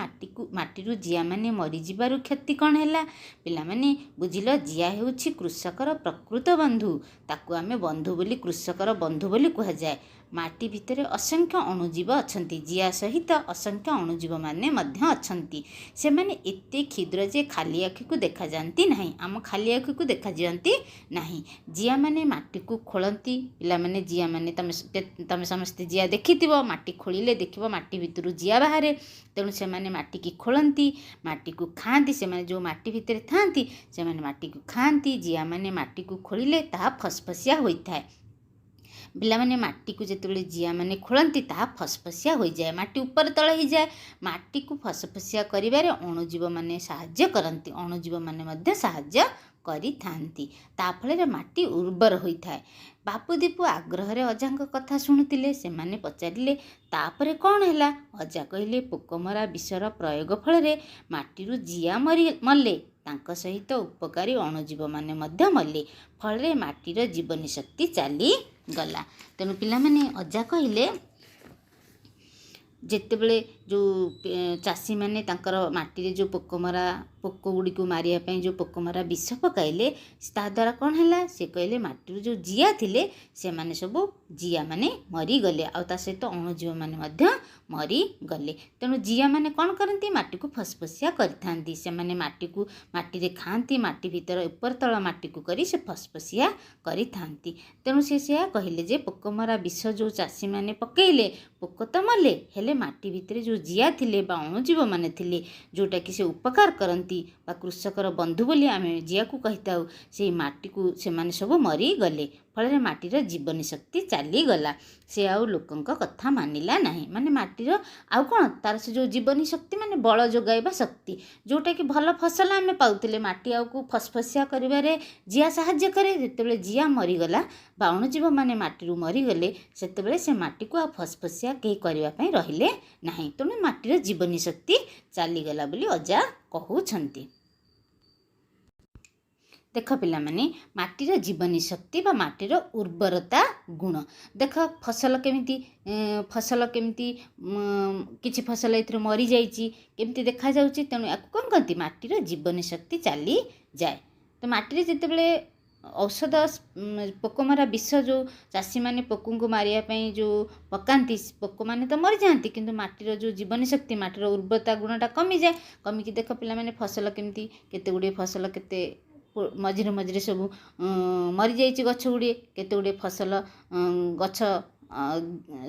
ମାଟିରୁ ଜିଆମାନେ ମରିଯିବାରୁ କ୍ଷତି କ'ଣ ହେଲା। ପିଲାମାନେ, ବୁଝିଲ, ଜିଆ ହେଉଛି କୃଷକର ପ୍ରକୃତ ବନ୍ଧୁ। ତାକୁ ଆମେ ବନ୍ଧୁ ବୋଲି, କୃଷକର ବନ୍ଧୁ ବୋଲି କୁହାଯାଏ। ମାଟି ଭିତରେ ଅସଂଖ୍ୟ ଅଣୁଜୀବ ଅଛନ୍ତି। ଜିଆ ସହିତ ଅସଂଖ୍ୟ ଅଣୁଜୀବମାନେ ମଧ୍ୟ ଅଛନ୍ତି। ସେମାନେ ଏତେ କ୍ଷୁଦ୍ର ଯେ ଖାଲି ଆଖିକୁ ଦେଖାଯାଆନ୍ତି ନାହିଁ। ଆମ ଖାଲି ଆଖିକୁ ଦେଖାଯାଆନ୍ତି ନାହିଁ। ଜିଆମାନେ ମାଟିକୁ ଖୋଳନ୍ତି। ପିଲାମାନେ, ଜିଆମାନେ ତମେ ସମସ୍ତେ ଜିଆ ଦେଖିଥିବ। ମାଟି ଖୋଳିଲେ ଦେଖିବ ମାଟି ଭିତରୁ ଜିଆ ବାହାରେ। ତେଣୁ ସେମାନେ ମାଟିକି ଖୋଳନ୍ତି, ମାଟିକୁ ଖାଆନ୍ତି। ସେମାନେ ଯେଉଁ ମାଟି ଭିତରେ ଥାଆନ୍ତି ସେମାନେ ମାଟିକୁ ଖାଆନ୍ତି। ଜିଆମାନେ ମାଟିକୁ ଖୋଳିଲେ ତାହା ଫସଫସିଆ ହୋଇଥାଏ। ପିଲାମାନେ, ମାଟିକୁ ଯେତେବେଳେ ଜିଆମାନେ ଖୋଳନ୍ତି ତାହା ଫସଫସିଆ ହୋଇଯାଏ। ମାଟି ଉପରେ ତଳ ହୋଇଯାଏ। ମାଟିକୁ ଫସଫସିଆ କରିବାରେ ଅଣୁଜୀବମାନେ ସାହାଯ୍ୟ କରନ୍ତି। ଅଣୁଜୀବମାନେ ମଧ୍ୟ ସାହାଯ୍ୟ କରିଥାନ୍ତି। ତା ଫଳରେ ମାଟି ଉର୍ବର ହୋଇଥାଏ। ବାପୁ ଦୀପୁ ଆଗ୍ରହରେ ଅଜାଙ୍କ କଥା ଶୁଣୁଥିଲେ। ସେମାନେ ପଚାରିଲେ, ତାପରେ କ'ଣ ହେଲା? ଅଜା କହିଲେ, ପୋକମରା ବିଷର ପ୍ରୟୋଗ ଫଳରେ ମାଟିରୁ ଜିଆ ମଲେ। ତାଙ୍କ ସହିତ ଉପକାରୀ ଅଣୁଜୀବମାନେ ମଧ୍ୟ ମଲେ। ଫଳରେ ମାଟିର ଜୀବନୀ ଶକ୍ତି ଚାଲିଗଲା। ତେଣୁ ପିଲାମାନେ, ଅଜା କହିଲେ, ଯେତେବେଳେ ଯେଉଁ ଚାଷୀମାନେ ତାଙ୍କର ମାଟିରେ ଯେଉଁ ପୋକ ଗୁଡ଼ିକୁ ମାରିବା ପାଇଁ ଯେଉଁ ପୋକମରା ବିଷ ପକାଇଲେ, ତାଦ୍ୱାରା କ'ଣ ହେଲା? ସେ କହିଲେ, ମାଟିରୁ ଯେଉଁ ଜିଆ ଥିଲେ ସେମାନେ ସବୁ ଜିଆମାନେ ମରିଗଲେ। ଆଉ ତା ସହିତ ଅଣୁଜୀବମାନେ ମଧ୍ୟ ମରିଗଲେ। ତେଣୁ ଜିଆମାନେ କ'ଣ କରନ୍ତି? ମାଟିକୁ ଫସଫସିଆ କରିଥାନ୍ତି। ସେମାନେ ମାଟିରେ ଖାଆନ୍ତି। ମାଟି ଭିତର ଉପର ତଳ ମାଟିକୁ କରି ସେ ଫସଫସିଆ କରିଥାନ୍ତି। ତେଣୁ ସେ ସେୟା କହିଲେ ଯେ ପୋକମରା ବିଷ ଯେଉଁ ଚାଷୀମାନେ ପକାଇଲେ, ପୋକ ତ ମଲେ, ହେଲେ ମାଟି ଭିତରେ ଯେଉଁ ଜିଆ ଥିଲେ ବା ଅଣୁଜୀବମାନେ ଥିଲେ, ଯେଉଁଟାକି ସେ ଉପକାର କରନ୍ତି ବା କୃଷକର ବନ୍ଧୁ ବୋଲି ଆମେ ଜିଆକୁ କହିଥାଉ, ସେଇ ମାଟିକୁ ସେମାନେ ସବୁ ମରିଗଲେ। ଫଳରେ ମାଟିର ଜୀବନୀ ଶକ୍ତି ଚାଲିଗଲା। ସେ ଆଉ ଲୋକଙ୍କ କଥା ମାନିଲା ନାହିଁ। ମାନେ ମାଟିର ଆଉ କ'ଣ, ତାର ସେ ଯେଉଁ ଜୀବନୀ ଶକ୍ତି ମାନେ ବଳ ଯୋଗାଇବା ଶକ୍ତି, ଯେଉଁଟାକି ଭଲ ଫସଲ ଆମେ ପାଉଥିଲେ, ମାଟି ଆଉକୁ ଫସଫସିଆ କରିବାରେ ଜିଆ ସାହାଯ୍ୟ କରେ। ଯେତେବେଳେ ଜିଆ ମରିଗଲା ବା ଅଣୁଜୀବମାନେ ମାଟିରୁ ମରିଗଲେ, ସେତେବେଳେ ସେ ମାଟିକୁ ଆଉ ଫସଫସିଆ କେହି କରିବା ପାଇଁ ରହିଲେ ନାହିଁ। ତେଣୁ ମାଟିର ଜୀବନୀ ଶକ୍ତି ଚାଲିଗଲା ବୋଲି ଅଜା କହୁଛନ୍ତି। ଦେଖ ପିଲାମାନେ, ମାଟିର ଜୀବନୀ ଶକ୍ତି ବା ମାଟିର ଉର୍ବରତା ଗୁଣ। ଦେଖ ଫସଲ କେମିତି କିଛି ଫସଲ ଏଥିରେ ମରିଯାଇଛି, କେମିତି ଦେଖାଯାଉଛି। ତେଣୁ ୟାକୁ କ'ଣ କହନ୍ତି? ମାଟିର ଜୀବନୀ ଶକ୍ତି ଚାଲିଯାଏ। ତ ମାଟିରେ ଯେତେବେଳେ ଔଷଧ ପୋକମରା ବିଷ ଯେଉଁ ଚାଷୀମାନେ ପୋକଙ୍କୁ ମାରିବା ପାଇଁ ଯେଉଁ ପକାନ୍ତି, ପୋକମାନେ ତ ମରିଯାଆନ୍ତି, କିନ୍ତୁ ମାଟିର ଯେଉଁ ଜୀବନୀ ଶକ୍ତି, ମାଟିର ଉର୍ବରତା ଗୁଣଟା କମିଯାଏ। କମିକି ଦେଖ ପିଲାମାନେ, ଫସଲ କେମିତି କେତେ ଗୁଡ଼ିଏ ଫସଲ ମଝିରେ ସବୁ ମରିଯାଇଛି ଗଛ ଗୁଡ଼ିଏ, କେତେ ଗୁଡ଼ିଏ ଫସଲ ଗଛ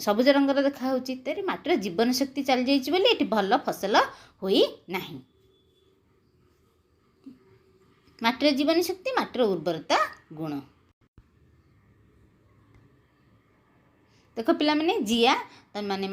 ସବୁଜ ରଙ୍ଗର ଦେଖାହେଉଛି। ତେଣୁ ମାଟିର ଜୀବନୀ ଶକ୍ତି ଚାଲିଯାଇଛି ବୋଲି ଏଠି ଭଲ ଫସଲ ହୋଇନାହିଁ। ମାଟିର ଜୀବନୀ ଶକ୍ତି, ମାଟିର ଉର୍ବରତା ଗୁଣ। ଦେଖ ପିଲାମାନେ, ଜିଆ, ତମେମାନେ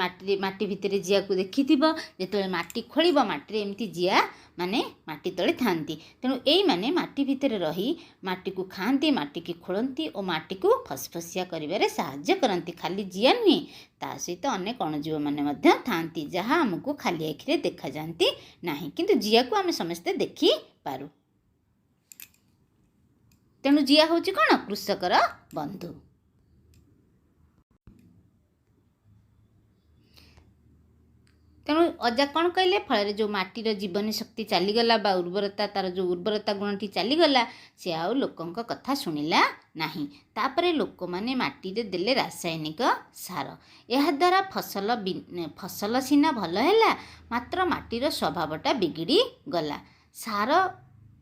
ମାଟି ଭିତରେ ଜିଆକୁ ଦେଖିଥିବ। ଯେତେବେଳେ ମାଟି ଖୋଳିବ, ମାଟିରେ ଏମିତି ଜିଆ ମାନେ ମାଟି ତଳେ ଥାଆନ୍ତି। ତେଣୁ ଏଇମାନେ ମାଟି ଭିତରେ ରହି ମାଟିକୁ ଖାଆନ୍ତି, ମାଟିକି ଖୋଳନ୍ତି ଓ ମାଟିକୁ ଫସଫସିଆ କରିବାରେ ସାହାଯ୍ୟ କରନ୍ତି। ଖାଲି ଜିଆ ନୁହେଁ, ତା ସହିତ ଅନେକ ଅଣୁଜୀବମାନେ ମଧ୍ୟ ଥାଆନ୍ତି, ଯାହା ଆମକୁ ଖାଲି ଆଖିରେ ଦେଖାଯାଆନ୍ତି ନାହିଁ, କିନ୍ତୁ ଜିଆକୁ ଆମେ ସମସ୍ତେ ଦେଖିପାରୁ। ତେଣୁ ଜିଆ ହେଉଛି କ'ଣ? କୃଷକର ବନ୍ଧୁ। ତେଣୁ ଅଜା କ'ଣ କହିଲେ, ଫଳରେ ଯେଉଁ ମାଟିର ଜୀବନୀ ଶକ୍ତି ଚାଲିଗଲା ବା ଉର୍ବରତା, ତା'ର ଯେଉଁ ଉର୍ବରତା ଗୁଣଟି ଚାଲିଗଲା, ସେ ଆଉ ଲୋକଙ୍କ କଥା ଶୁଣିଲା ନାହିଁ। ତାପରେ ଲୋକମାନେ ମାଟିରେ ଦେଲେ ରାସାୟନିକ ସାର। ଏହାଦ୍ୱାରା ଫସଲ ସିନା ଭଲ ହେଲା, ମାତ୍ର ମାଟିର ସ୍ୱଭାବଟା ବିଗିଡ଼ି ଗଲା।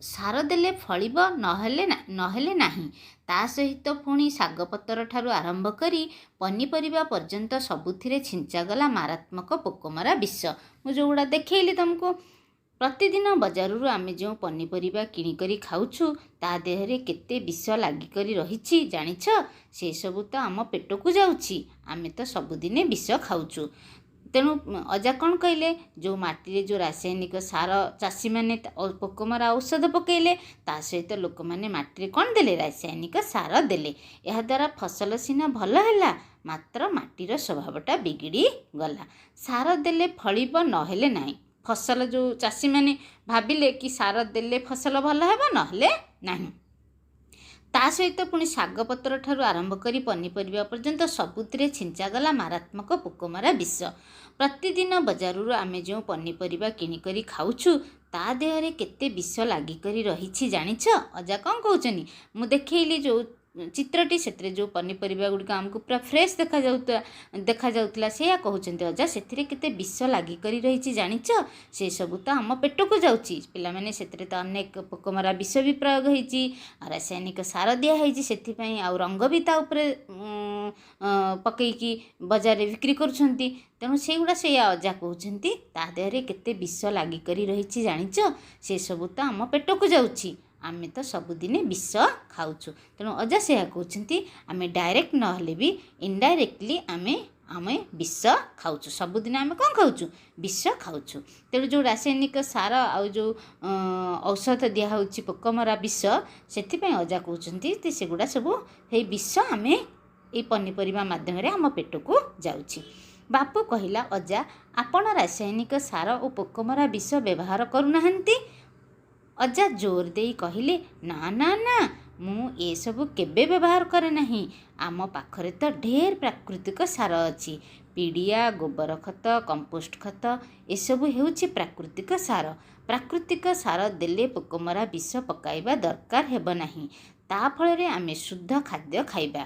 ସାର ଦେଲେ ଫଳିବ, ନହେଲେ ନାହିଁ। ତା ସହିତ ପୁଣି ଶାଗପତ୍ର ଠାରୁ ଆରମ୍ଭ କରି ପନିପରିବା ପର୍ଯ୍ୟନ୍ତ ସବୁଥିରେ ଛିଞ୍ଚାଗଲା ମାରାତ୍ମକ ପୋକମରା ବିଷ। ମୁଁ ଯେଉଁଗୁଡ଼ା ଦେଖେଇଲି ତୁମକୁ, ପ୍ରତିଦିନ ବଜାରରୁ ଆମେ ଯେଉଁ ପନିପରିବା କିଣିକରି ଖାଉଛୁ ତା ଦେହରେ କେତେ ବିଷ ଲାଗିକରି ରହିଛି ଜାଣିଛ? ସେସବୁ ତ ଆମ ପେଟକୁ ଯାଉଛି। ଆମେ ତ ସବୁଦିନେ ବିଷ ଖାଉଛୁ। ତେଣୁ ଅଜା କ'ଣ କହିଲେ, ଯେଉଁ ମାଟିରେ ଯେଉଁ ରାସାୟନିକ ସାର ଚାଷୀମାନେ ପୋକମରା ଔଷଧ ପକାଇଲେ, ତା ସହିତ ଲୋକମାନେ ମାଟିରେ କ'ଣ ଦେଲେ, ରାସାୟନିକ ସାର ଦେଲେ। ଏହାଦ୍ୱାରା ଫସଲ ସିନା ଭଲ ହେଲା, ମାତ୍ର ମାଟିର ସ୍ୱଭାବଟା ବିଗିଡ଼ି ଗଲା। ସାର ଦେଲେ ଫଳିବ, ନହେଲେ ନାହିଁ। ଫସଲ ଯେଉଁ ଚାଷୀମାନେ ଭାବିଲେ କି ସାର ଦେଲେ ଫସଲ ଭଲ ହେବ, ନହେଲେ ନାହିଁ। ତା ସହିତ ପୁଣି ଶାଗପତ୍ର ଠାରୁ ଆରମ୍ଭ କରି ପନିପରିବା ପର୍ଯ୍ୟନ୍ତ ସବୁଥିରେ ଛିଞ୍ଚାଗଲା ମାରାତ୍ମକ ପୋକମରା ବିଷ। ପ୍ରତିଦିନ ବଜାରରୁ ଆମେ ଯେଉଁ ପନିପରିବା କିଣିକରି ଖାଉଛୁ ତା ଦେହରେ କେତେ ବିଷ ଲାଗିକରି ରହିଛି ଜାଣିଛ? ଅଜା କ'ଣ କହୁଛନ୍ତି, ମୁଁ ଦେଖେଇଲି ଯେଉଁ ଚିତ୍ରଟି, ସେଥିରେ ଯେଉଁ ପନିପରିବା ଗୁଡ଼ିକ ଆମକୁ ପୁରା ଫ୍ରେଶ୍ ଦେଖାଯାଉଥିଲା, ସେଇଆ କହୁଛନ୍ତି ଅଜା, ସେଥିରେ କେତେ ବିଷ ଲାଗିକରି ରହିଛି ଜାଣିଛ? ସେସବୁ ତ ଆମ ପେଟକୁ ଯାଉଛି। ପିଲାମାନେ, ସେଥିରେ ତ ଅନେକ ପୋକମରା ବିଷ ବି ପ୍ରୟୋଗ ହେଇଛି, ରାସାୟନିକ ସାର ଦିଆହେଇଛି, ସେଥିପାଇଁ ଆଉ ରଙ୍ଗ ବି ତା ଉପରେ ପକେଇକି ବଜାରରେ ବିକ୍ରି କରୁଛନ୍ତି। ତେଣୁ ସେଇଆ ଅଜା କହୁଛନ୍ତି, ତା ଦେହରେ କେତେ ବିଷ ଲାଗିକରି ରହିଛି ଜାଣିଛ? ସେସବୁ ତ ଆମ ପେଟକୁ ଯାଉଛି। ଆମେ ତ ସବୁଦିନେ ବିଷ ଖାଉଛୁ। ତେଣୁ ଅଜା ସେଇଆ କହୁଛନ୍ତି, ଆମେ ଡାଇରେକ୍ଟ ନହେଲେ ବି ଇନଡାଇରେକ୍ଟଲି ଆମେ ବିଷ ଖାଉଛୁ। ସବୁଦିନ ଆମେ କ'ଣ ଖାଉଛୁ? ବିଷ ଖାଉଛୁ। ତେଣୁ ଯେଉଁ ରାସାୟନିକ ସାର ଆଉ ଯେଉଁ ଔଷଧ ଦିଆହେଉଛି ପୋକମରା ବିଷ, ସେଥିପାଇଁ ଅଜା କହୁଛନ୍ତି ଯେ ସେଗୁଡ଼ା ସବୁ ହେଇ ବିଷ ଆମେ ଏଇ ପନିପରିବା ମାଧ୍ୟମରେ ଆମ ପେଟକୁ ଯାଉଛି। ବାପୁ କହିଲା, ଅଜା ଆପଣ ରାସାୟନିକ ସାର ଓ ପୋକମରା ବିଷ ବ୍ୟବହାର କରୁନାହାନ୍ତି? ଅଜା ଜୋର ଦେଇ କହିଲେ, ନା, ମୁଁ ଏସବୁ କେବେ ବ୍ୟବହାର କରେ ନାହିଁ। ଆମ ପାଖରେ ତ ଢେର ପ୍ରାକୃତିକ ସାର ଅଛି। ପିଡ଼ିଆ, ଗୋବର ଖତ, କମ୍ପୋଷ୍ଟ ଖତ, ଏସବୁ ହେଉଛି ପ୍ରାକୃତିକ ସାର। ପ୍ରାକୃତିକ ସାର ଦେଲେ ପୋକମରା ବିଷ ପକାଇବା ଦରକାର ହେବ ନାହିଁ। ତା ଫଳରେ ଆମେ ଶୁଦ୍ଧ ଖାଦ୍ୟ ଖାଇବା।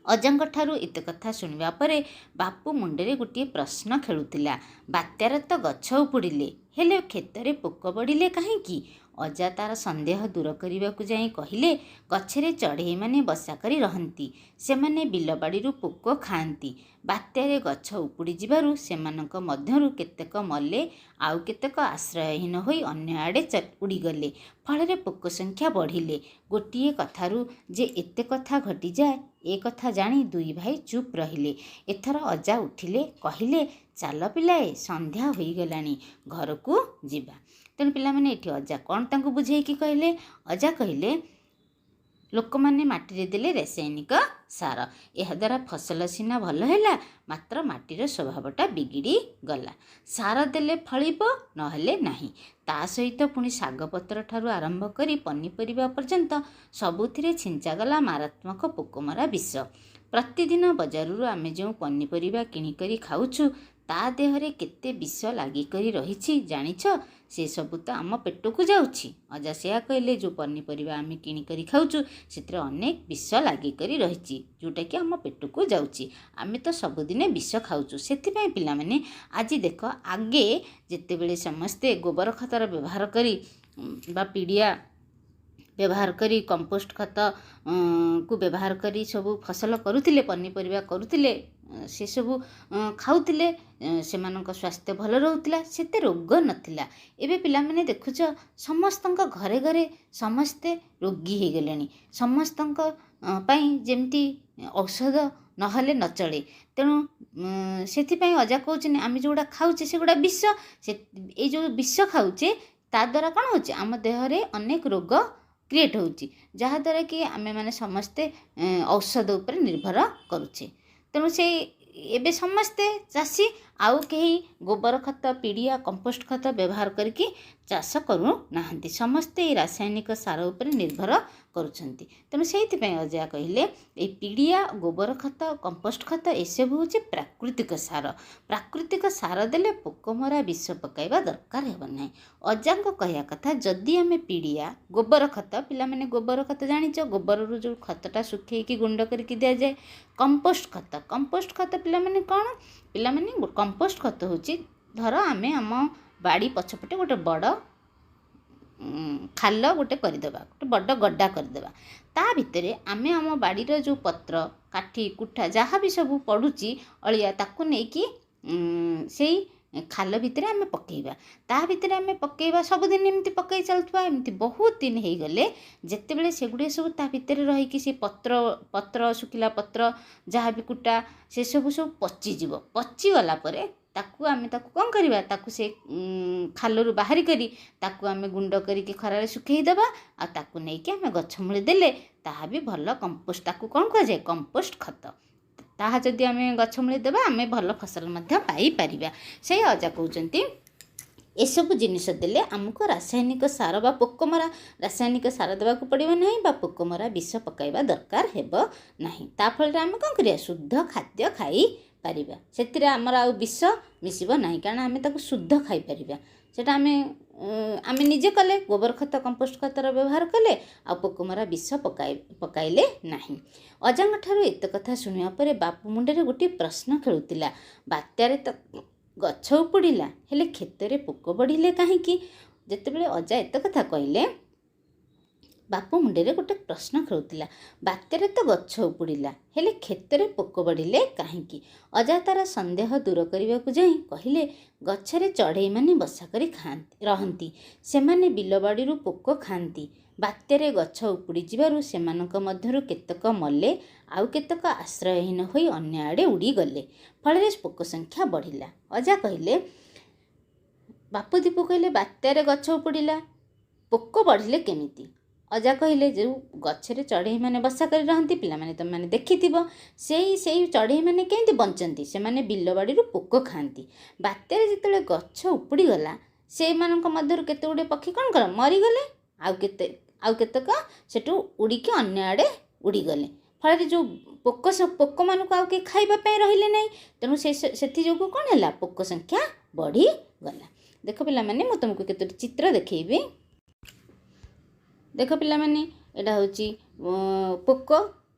ଅଜାଙ୍କ ଠାରୁ ଏତେ କଥା ଶୁଣିବା ପରେ ବାପୁ ମୁଣ୍ଡରେ ଗୋଟିଏ ପ୍ରଶ୍ନ ଖେଳୁଥିଲା। ବାତ୍ୟାରେ ତ ଗଛ ଉପୁଡ଼ିଲେ, ହେଲେ କ୍ଷେତରେ ପୋକ ବଢ଼ିଲେ କାହିଁକି? ଅଜା ତାର ସନ୍ଦେହ ଦୂର କରିବାକୁ ଯାଇ କହିଲେ, ଗଛରେ ଚଢ଼େଇମାନେ ବସା କରି ରହନ୍ତି। ସେମାନେ ବିଲବାଡ଼ିରୁ ପୋକ ଖାଆନ୍ତି। ବାତ୍ୟାରେ ଗଛ ଉପୁଡ଼ି ଯିବାରୁ ସେମାନଙ୍କ ମଧ୍ୟରୁ କେତେକ ମଲେ, ଆଉ କେତେକ ଆଶ୍ରୟହୀନ ହୋଇ ଅନ୍ୟ ଆଡ଼େ ଉଡ଼ିଗଲେ। ଫଳରେ ପୋକ ସଂଖ୍ୟା ବଢ଼ିଲେ। ଗୋଟିଏ କଥାରୁ ଯେ ଏତେ କଥା ଘଟିଯାଏ, ଏ କଥା ଜାଣି ଦୁଇ ଭାଇ ଚୁପ୍ ରହିଲେ। ଏଥର ଅଜା ଉଠିଲେ, କହିଲେ, ଚାଲ ପିଲାଏ, ସନ୍ଧ୍ୟା ହୋଇଗଲାଣି, ଘରକୁ ଯିବା। ତେଣୁ ପିଲାମାନେ, ଏଠି ଅଜା କ'ଣ ତାଙ୍କୁ ବୁଝେଇକି କହିଲେ? ଅଜା କହିଲେ, ଲୋକମାନେ ମାଟିରେ ଦେଲେ ରାସାୟନିକ ସାର। ଏହାଦ୍ୱାରା ଫସଲ ସିନା ଭଲ ହେଲା, ମାତ୍ର ମାଟିର ସ୍ୱଭାବଟା ବିଗିଡ଼ି ଗଲା। ସାର ଦେଲେ ଫଳିବ, ନହେଲେ ନାହିଁ। ତା ସହିତ ପୁଣି ଶାଗପତ୍ର ଠାରୁ ଆରମ୍ଭ କରି ପନିପରିବା ପର୍ଯ୍ୟନ୍ତ ସବୁଥିରେ ଛିଞ୍ଚାଗଲା ମାରାତ୍ମକ ପୋକମରା ବିଷ। ପ୍ରତିଦିନ ବଜାରରୁ ଆମେ ଯେଉଁ ପନିପରିବା କିଣିକରି ଖାଉଛୁ ତା ଦେହରେ କେତେ ବିଷ ଲାଗିକରି ରହିଛି ଜାଣିଛ? ସେସବୁ ତ ଆମ ପେଟକୁ ଯାଉଛି। ଅଜା ସେଇଆ କହିଲେ, ଯେଉଁ ପନିପରିବା ଆମେ କିଣିକରି ଖାଉଛୁ ସେଥିରେ ଅନେକ ବିଷ ଲାଗିକରି ରହିଛି, ଯେଉଁଟାକି ଆମ ପେଟକୁ ଯାଉଛି। ଆମେ ତ ସବୁଦିନେ ବିଷ ଖାଉଛୁ। ସେଥିପାଇଁ ପିଲାମାନେ, ଆଜି ଦେଖ, ଆଗେ ଯେତେବେଳେ ସମସ୍ତେ ଗୋବର ଖତର ବ୍ୟବହାର କରି ବା ପିଡ଼ିଆ ବ୍ୟବହାର କରି, କମ୍ପୋଷ୍ଟ ଖତ କୁ ବ୍ୟବହାର କରି ସବୁ ଫସଲ କରୁଥିଲେ, ପନିପରିବା କରୁଥିଲେ, ସେସବୁ ଖାଉଥିଲେ, ସେମାନଙ୍କ ସ୍ୱାସ୍ଥ୍ୟ ଭଲ ରହୁଥିଲା, ସେତେ ରୋଗ ନଥିଲା। ଏବେ ପିଲାମାନେ ଦେଖୁଛ, ସମସ୍ତଙ୍କ ଘରେ ଘରେ ସମସ୍ତେ ରୋଗୀ ହେଇଗଲେଣି। ସମସ୍ତଙ୍କ ପାଇଁ ଯେମିତି ଔଷଧ ନହେଲେ ନ ଚଳେ। ତେଣୁ ସେଥିପାଇଁ ଅଜା କହୁଛନ୍ତି, ଆମେ ଯେଉଁଗୁଡ଼ା ଖାଉଛେ ସେଗୁଡ଼ା ବିଷ। ଏଇ ଯେଉଁ ବିଷ ଖାଉଛେ ତା ଦ୍ୱାରା କ'ଣ ହେଉଛି, ଆମ ଦେହରେ ଅନେକ ରୋଗ କ୍ରିଏଟ୍ ହେଉଛି, ଯାହାଦ୍ୱାରା କି ଆମେମାନେ ସମସ୍ତେ ଔଷଧ ଉପରେ ନିର୍ଭର କରୁଛେ। ତେଣୁ ଏବେ ସମସ୍ତେ ଚାଷୀ आउ कहीं गोबर खत पिड़िया कंपोस्ट खत व्यवहार करके चाष करू नाहंती समस्ते रासायनिक सार उपरे निर्भर करुछंती तेणु से अजय कहले ये पिड़िया गोबर खत कंपोस्ट खत एसबू हूँ प्राकृतिक सार देले पोकमरा विष पकाइबा दरकार हेब ना अजा कहया कथा जदि आम पिड़िया गोबर खत पिला माने गोबर खत जानिच गोबर जो खतटा सुखेकी गुंड करके दि जाए कंपोस्ट खत पिला माने कौन पिला माने कंपोस्ट खत होची धर आमे आम बाड़ी पछपटे गोटे बड़ खाल गोटे करदेबा गोटे बड़ गड्ढा करदेबा ता भितरे आमे आम बाड़ीर जो पत्र काठी कुठा जहाँ भी सब पड़ुची अलिया ताकू नेकी से खाल भितर आम पकेबा ता भितर आम पकेबा सबुदिन एमती पकई चलुवा एमती बहुत दिन हो गले जितेबले सेगुड़े सब ता भितर रहीकि से पत्र सुखिला पत्र जहाँ भी कुटा से सब पचिଯିव पचिगला परे ताकू आमे ताकू कौन करवा ताकू से खालरू बाहरी करी ताकू आमे गुंड करिके खरारे सुखेई देबा आ ताकू नेकी आमे गछ मूले देले ताहा भी भल कंपोस्ट ताकू कौन कह जाए कंपोस्ट खत ताहा जदि आमे गछ मूले देबा आमे भल फसल मध्य पाई परिबा से अजा कहउचंती एसबू जिनिस देले आमको रासायनिक सार बा पोकमरा रासायनिक सार देवाक पड़िबो नहीं बा पोकमरा विष पकाइबा दरकार हेब नहीं ता फल आमे कौन करिया शुद्ध खाद्य खाई पारिबा सेतिरे हमर आ विष मिसिबो नाही कारण आमे ताको शुद्ध खाई परिबा सेटा आमे निजे कले गोबर खत कंपोस्ट खतर व्यवहार कले आ पोकमरा विष पकाइले नाही अजांग ठारू एत कथा सुनिया परे बापू मुंडरे गोटे प्रश्न खेलुतिला बात्यारे त गछ उपुड़िला हेले खेतरे पोक बढ़िले काहेकि जेतेबेले अजा एत कथा कहले बापू मुंडे गोटे प्रश्न खेलुतिला बात्यारे तो गछ उपुड़िला हेले खेतरे पोक बढ़िले काहेकि अजा तार संदेह दूर करने को जाई कहले गछरे चढ़ई माने बसा करी खाती रहंती सेमाने बिलबाड़ीरू पोक खाती बात्यारे गछ उपुड़ी जिबारु सेमानक मध्यरु केतक मले आउ केतक आश्रयहीन होई अन्य आड़े उड़ी गले फल पोक संख्या बढ़िला अजा कहले बापू दीपू कहले बात्यारे गछ उपुड़िला पोक बढ़िले केमिति अजा कहले जो गछरे चढ़ई माने बसा कर रहंती पिला माने तुम माने देखिथिबो सेई चढ़ई माने केंति बंचंती से माने बिलबाड़ीरू पोक खाती बात्यारे जितेबाला गछ उपुड़ी गला से मानक मध्यरु केते गुडे पक्षी कौन कर मरी गले आउ केतक सेठू उड़ीकी अन्य आड़े उड़ी गले फल जो पोक मानक आउ के खाइबा पे रहिले नै तेणु सेथि जोगु कौन हैला पोक संख्या बढ़ी गला देख पिला माने मु तुमको केते चित्र देखैबी देख पिला माने एटा होची पोक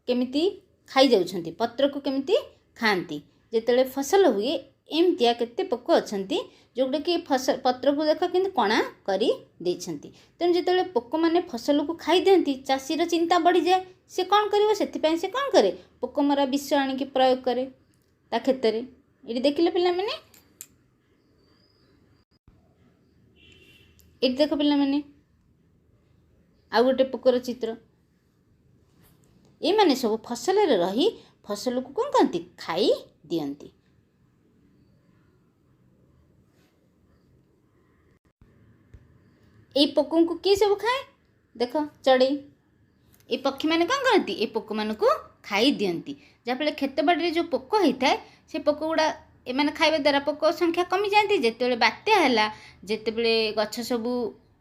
केमिति खाई जाउछंती पत्र को केमिति खांती जेतेले फसल हुए एमतिया केते पोक अछंती जोगडे कि फसल पत्र को देख किंतु कणा करी देछंती तेणु जेतेले पोक माने फसल को खाई देंती चाषीर चिंता बढ़ी जाए से कौन करिवो सेथिपई से कौन करे पोक मरा विष आनिकी प्रयोग करे ता खेतरे एटी देखिले पिला माने एटी देख पिला माने आउ गोटे पोकर चित्र ये माने सब फसल रही फसल को कौन करती खाई दियंती ये पोकों को किए सब खाए देख चढ़ई ये पक्षी मैंने कौन करती ये पोक मान को खाई दियंती जहाँफल खेत बाड़ी जो पोक होता है से पोक गुड़ा एम खाଇବା द्वारा पोक संख्या कमी जाती जिते बात्या है जितेबले गछ सबू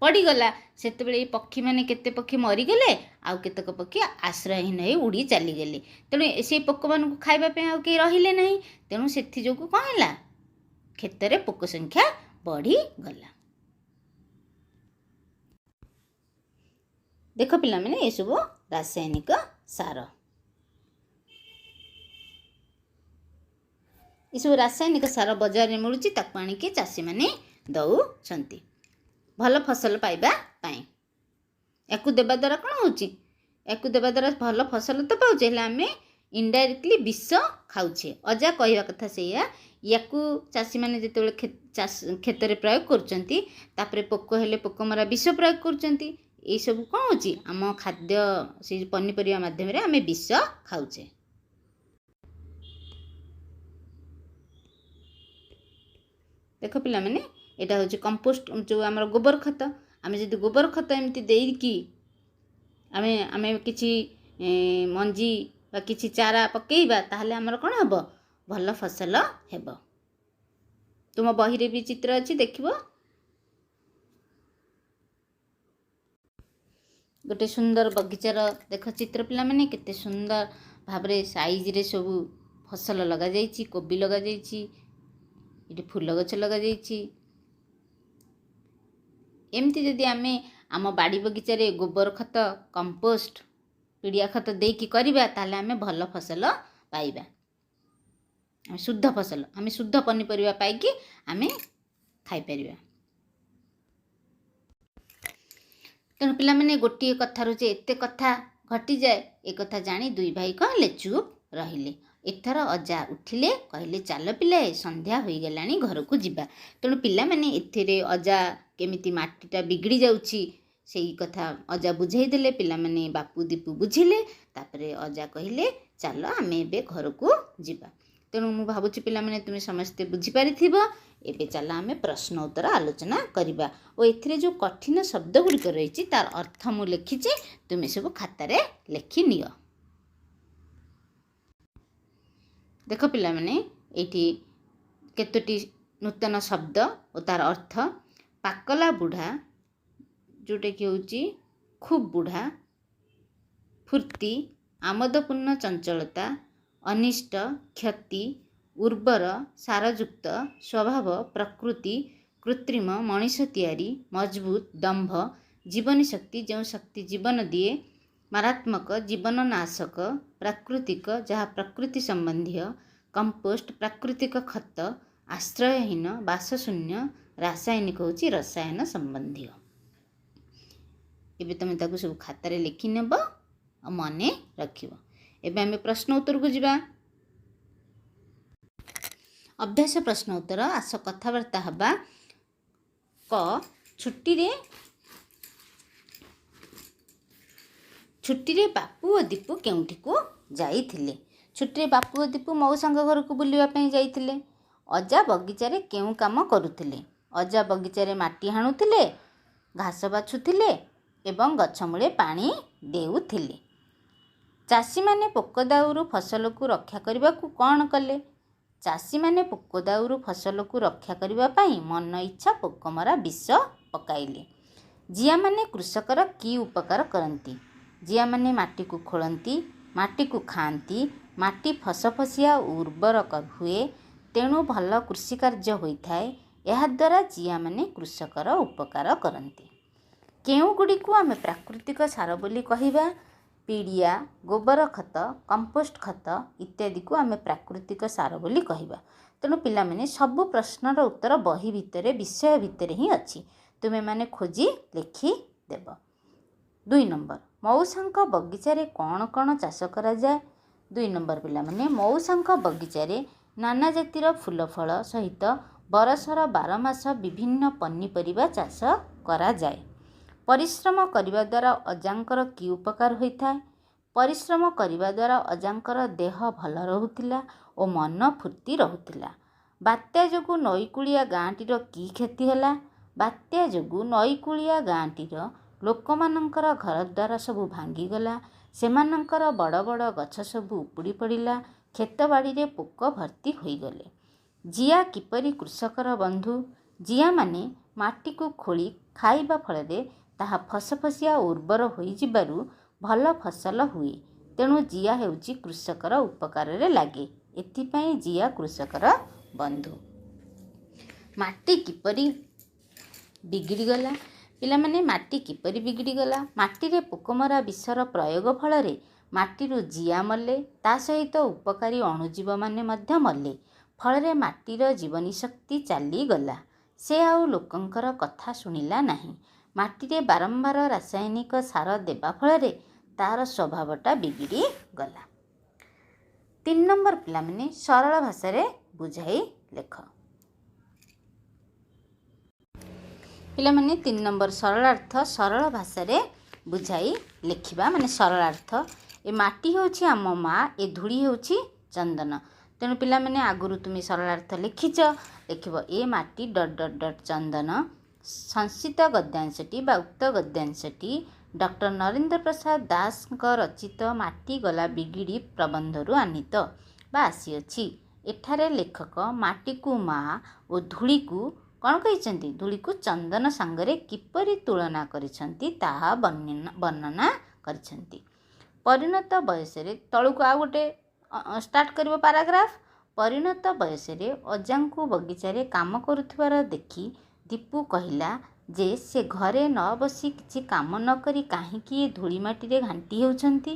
पड़ीगला से पक्षी मैंने केते पक्षी मरीगले आउ केतक पक्षी आश्रयहीन हो उड़ी चलीगले तेणु से पोक मान को खावाई आउ कहीं रहिले नहीं तेणु से जोगु कौन है खेतरे पोक संख्या बढ़ी गला देख पिला माने ये सब रासायनिक सार ये सब रासायनिक सार बाजार में मिलूँ ताकू आनिके चाषी मैंने दौरान भल फसल पाइबा पाई याकू देवा द्वारा कौन होची याकू देवा द्वारा भल फसल तो पाऊे हेल्ला आम इनडायरेक्टली विष खाऊे अजा कहवा कथा से याकू चाषी मैंने जिते खेत में प्रयोग कर पोक हेले पोक मरा विष प्रयोग कर सब कौन होची आम खाद्य से पनीपरिया माध्यम आम विष खाऊे देख पिला माने एटा होची कंपोस्ट जो आमर गोबर खत आम जब गोबर खत एमती देकी आम किसी मंजी बा किसी चारा पकेबा ताहले आमर कौन हम भल फसल हेब तुम बही रे भी चित्र अच्छी देखिबो। गोटे सुंदर बगीचार देख चित्र पिला माने केते सुंदर भाबरे साइज रे सबू फसल लगा जाइछि, कोबी लगा जाइछि, इटी फूल गछ लगा जाइछि। एमती जदि आमे आम बाड़ी बगीचा रे गोबर खत, कंपोस्ट, पिड़िया खत देकी करिबा ताले आमे भल फसल पाइबा। आमे शुद्ध फसल, आमे शुद्ध पनीपरिया पाइकी आमे खाई परिबा। तेणु पिला माने गोटे कथार जे एते कथा घटी जाए, ए कथा जानी दुई भाई कहले चुप रहिले। एथर अजा उठिले, कहले चाल पिलाए संध्या होई गलानी घर को जिबा। तेणु पिला माने एथिरे अजा केमिति माटीटा बिगड़ी जाउछि सेई कथा अजा बुझाई देले। पिला माने बापू दीपू बुझिले, तापरे अजा कहिले चाल आमे एबे घर को जिबा। तेणु मु भाबुछि पिला माने तुमे समस्ते बुझी पारिथिबो। एबे चल आमे प्रश्न उत्तर आलोचना करिबा। ओ एथिरे जो कठिन शब्द गुड़िक रही तार अर्थ मु लिखिछि, तुमे सब खातारे लिखि नियो। देख पिला माने एठी केतोटी नूतन शब्द और तार अर्थ। पाकला बुढ़ा जोटा कि होची खूब बुढ़ा, फूर्ति, आमदपूर्ण चंचलता, अनिष्ट, क्षति, उर्वर, सारयुक्त स्वभाव, प्रकृति, कृत्रिम, मनीष तैयारी, मजबूत, दंभ, जीवन शक्ति जो शक्ति जीवन दिए, मारात्मक, जीवन नाशक, प्राकृतिक जहाँ प्रकृति संबंधी, कंपोस्ट प्राकृतिक खत, आश्रयहीन, बासशून्य, रासायनिक होची रसायन संबंधी। एबे तुम ताकू सब खातारे लिखि नेब आ मने रखिबो। एबे आमे प्रश्न उत्तर को जिबा। अभ्यास प्रश्न उत्तर आस कथबार्ता हबा। क छुट्टी रे बापू और दीपू केउठी को जाइथिले। छुट्टी रे बापू और दीपू मौसांग घर को बुलिबा पई जाइथिले। अजा बगीचा रे केउ काम करुथिले। अजा बगीचा रे माटी हाणुथिले, घास बाछुथिले एवं गछ मूले पानी देउथिले। चाषी माने पोकदाउरु फसल को रक्षा करबा को कोन कले? चाषी माने पोकदाउरु फसल को रक्षा करबा पई मन इच्छा पोकमरा विष पकाइले। जिया माने कृषकर की उपकार करंती? जिया माने माटी को खोलंती, माटी को खांती, माटी फसफसिया उर्वर हुए, तेणु भल कृषि कार्य होइथाए। एहा द्वारा जिया माने कृषकर उपकार करंती। केउ गुडी को आमे प्राकृतिक सार बोली कहिबा? पीड़िया, गोबर खत, कंपोस्ट खत इत्यादि को आमे प्राकृतिक सार बोली कहिबा। तेणु पिला माने सबु प्रश्नर उत्तर बही भितरे विषय भितरे ही अछि। तुमे माने खोजी लिखि देब। 2 नंबर मौसांक बगीचा रे कौन कौन चाष करा जाए? 2 नंबर पिला माने मौसांक बगीचा रे नाना जातिर फूल फल सहित बरसर 12 मास विभिन्न पनीपरिबा चाष करा जाए। परिश्रम करिबा द्वारा अजांकर की उपकार होइथाए? परिश्रम करिबा द्वारा अजांकर देह भल रहुथिला और मन फूर्ति रहुथिला। बात्या जोगु नईकूलिया गाँटीर की क्षति हैला? बात्या जोगु नईकूलिया गाँटीर लोकमानंकर घर द्वार सबु भांगीगला। सेमानंकर बड़ बड़ गछ सबु उपुड़ी पड़िला। खेत बाड़ी रे पोक भर्ती होईगले। जिया किपरि कृषकर बंधु? जिया माने माटी को खोली खाइबा फलरे ताहा फसफसिया उर्वर होई जिबारु भल फसल हुए। तेणु जिया हेउची कृषकर उपकार रे लागे। एथिपाई जिया कृषकर बंधु। माटी किपरि बिगड़ी गला? पिला माने माटी किपरि बिगड़ी गला? माटी रे पोकमरा विषर प्रयोग फलरे माटीरु जिया मले, ता सहित उपकारी अणुजीव माने मध्य मले। फलरे माटीर जीवनी शक्ति चाली गला। से आउ लोकंकर कथा शुणिला नाही। माटीरे बारंबार रासायनिक सार देबा फलरे तार स्वभावटा बिगड़ी गला। 3 नंबर पिला माने सरल भाषा रे बुझाई लेख। पिला माने 3 नंबर सरलार्थ सरल भाषा रे बुझाई लेखिबा माने सरलार्थ। ए माटी होछि आम माँ, ए धूड़ी होछि चंदन। तेणु पिला माने आगुरु तुम सरलार्थ लिखिच, लिखिब ए माटी डट डट डट चंदन। संस्कृत गद्यांशटी बा उक्त गद्यांशटी डॉक्टर नरेंद्र प्रसाद दास रचित माटी गला बिगिड़ी प्रबंधरु आनीत बा आसीअछि। ଏଠାରେ ଲେଖକ ମାଟିକୁ ମା ଓ ଧୂଳିକୁ କ'ଣ କହିଛନ୍ତି? ଧୂଳିକୁ ଚନ୍ଦନ ସାଙ୍ଗରେ କିପରି ତୁଳନା କରିଛନ୍ତି ତାହା ବର୍ଣ୍ଣନା କରିଛନ୍ତି। ପରିଣତ ବୟସରେ ତଳକୁ ଆଉ ଗୋଟେ ଷ୍ଟାର୍ଟ କରିବ ପାରାଗ୍ରାଫ। ପରିଣତ ବୟସରେ ଅଜାଙ୍କୁ ବଗିଚାରେ କାମ କରୁଥିବାର ଦେଖି ଦୀପୁ କହିଲା ଯେ ସେ ଘରେ ନ ବସି କିଛି କାମ ନ କରି କାହିଁକି ଏ ଧୂଳି ମାଟିରେ ଘାଣ୍ଟି ହେଉଛନ୍ତି।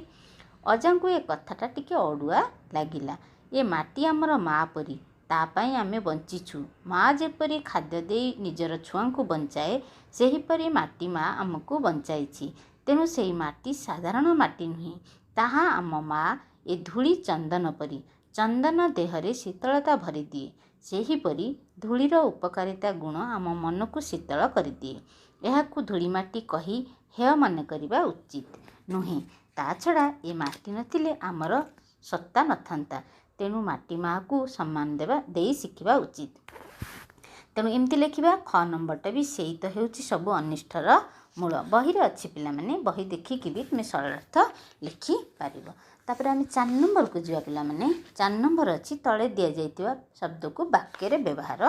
ଅଜାଙ୍କୁ ଏ କଥାଟା ଟିକେ ଅଡ଼ୁଆ ଲାଗିଲା। ଏ ମାଟି ଆମର ମା ପରି, ତା ପାଇଁ ଆମେ ବଞ୍ଚିଛୁ। ମା ଯେପରି ଖାଦ୍ୟ ଦେଇ ନିଜର ଛୁଆଙ୍କୁ ବଞ୍ଚାଏ, ସେହିପରି ମାଟି ମା ଆମକୁ ବଞ୍ଚାଇଛି। ତେଣୁ ସେହି ମାଟି ସାଧାରଣ ମାଟି ନୁହେଁ, ତାହା ଆମ ମା ଏ ଧୂଳି ଚନ୍ଦନ ପରି। ଚନ୍ଦନ ଦେହରେ ଶୀତଳତା ଭରିଦିଏ, ସେହିପରି ଧୂଳିର ଉପକାରିତା ଗୁଣ ଆମ ମନକୁ ଶୀତଳ କରିଦିଏ। ଏହାକୁ ଧୂଳିମାଟି କହି ହେୟ ମନେ କରିବା ଉଚିତ ନୁହେଁ। ତା ଛଡ଼ା ଏ ମାଟି ନଥିଲେ ଆମର ସତ୍ତା ନଥାନ୍ତା। ତେଣୁ ମାଟି ମାଆକୁ ସମ୍ମାନ ଦେଇ ଶିଖିବା ଉଚିତ। ତେଣୁ ଏମିତି ଲେଖିବା। ଖ ନମ୍ବରଟା ବି ସେଇ ତ ହେଉଛି ସବୁ ଅନିଷ୍ଟର ମୂଳ। ବହିରେ ଅଛି ପିଲାମାନେ, ବହି ଦେଖିକି ବି ତୁମେ ସରଳାର୍ଥ ଲେଖିପାରିବ। ତାପରେ ଆମେ 4 ନମ୍ବରକୁ ଯିବା ପିଲାମାନେ। 4 ନମ୍ବର ଅଛି ତଳେ ଦିଆଯାଇଥିବା ଶବ୍ଦକୁ ବାକ୍ୟରେ ବ୍ୟବହାର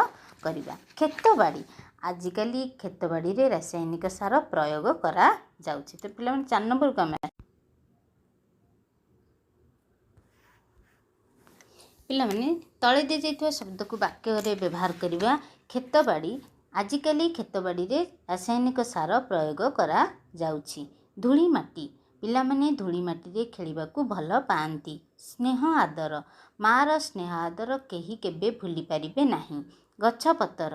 କରିବା। କ୍ଷେତବାଡ଼ି। ଆଜିକାଲି କ୍ଷେତବାଡ଼ିରେ ରାସାୟନିକ ସାର ପ୍ରୟୋଗ କରାଯାଉଛି। ତ ପିଲାମାନେ 4 ନମ୍ବରକୁ ଆମେ ପିଲାମାନେ ତଳେ ଦିଆଯାଇଥିବା ଶବ୍ଦକୁ ବାକ୍ୟରେ ବ୍ୟବହାର କରିବା। କ୍ଷେତବାଡ଼ି। ଆଜିକାଲି କ୍ଷେତବାଡ଼ିରେ ରାସାୟନିକ ସାର ପ୍ରୟୋଗ କରାଯାଉଛି। ଧୂଳି ମାଟି। ପିଲାମାନେ ଧୂଳି ମାଟିରେ ଖେଳିବାକୁ ଭଲ ପାଆନ୍ତି। ସ୍ନେହ ଆଦର। ମାଆର ସ୍ନେହ ଆଦର କେହି କେବେ ଭୁଲି ପାରିବେ ନାହିଁ। ଗଛପତର।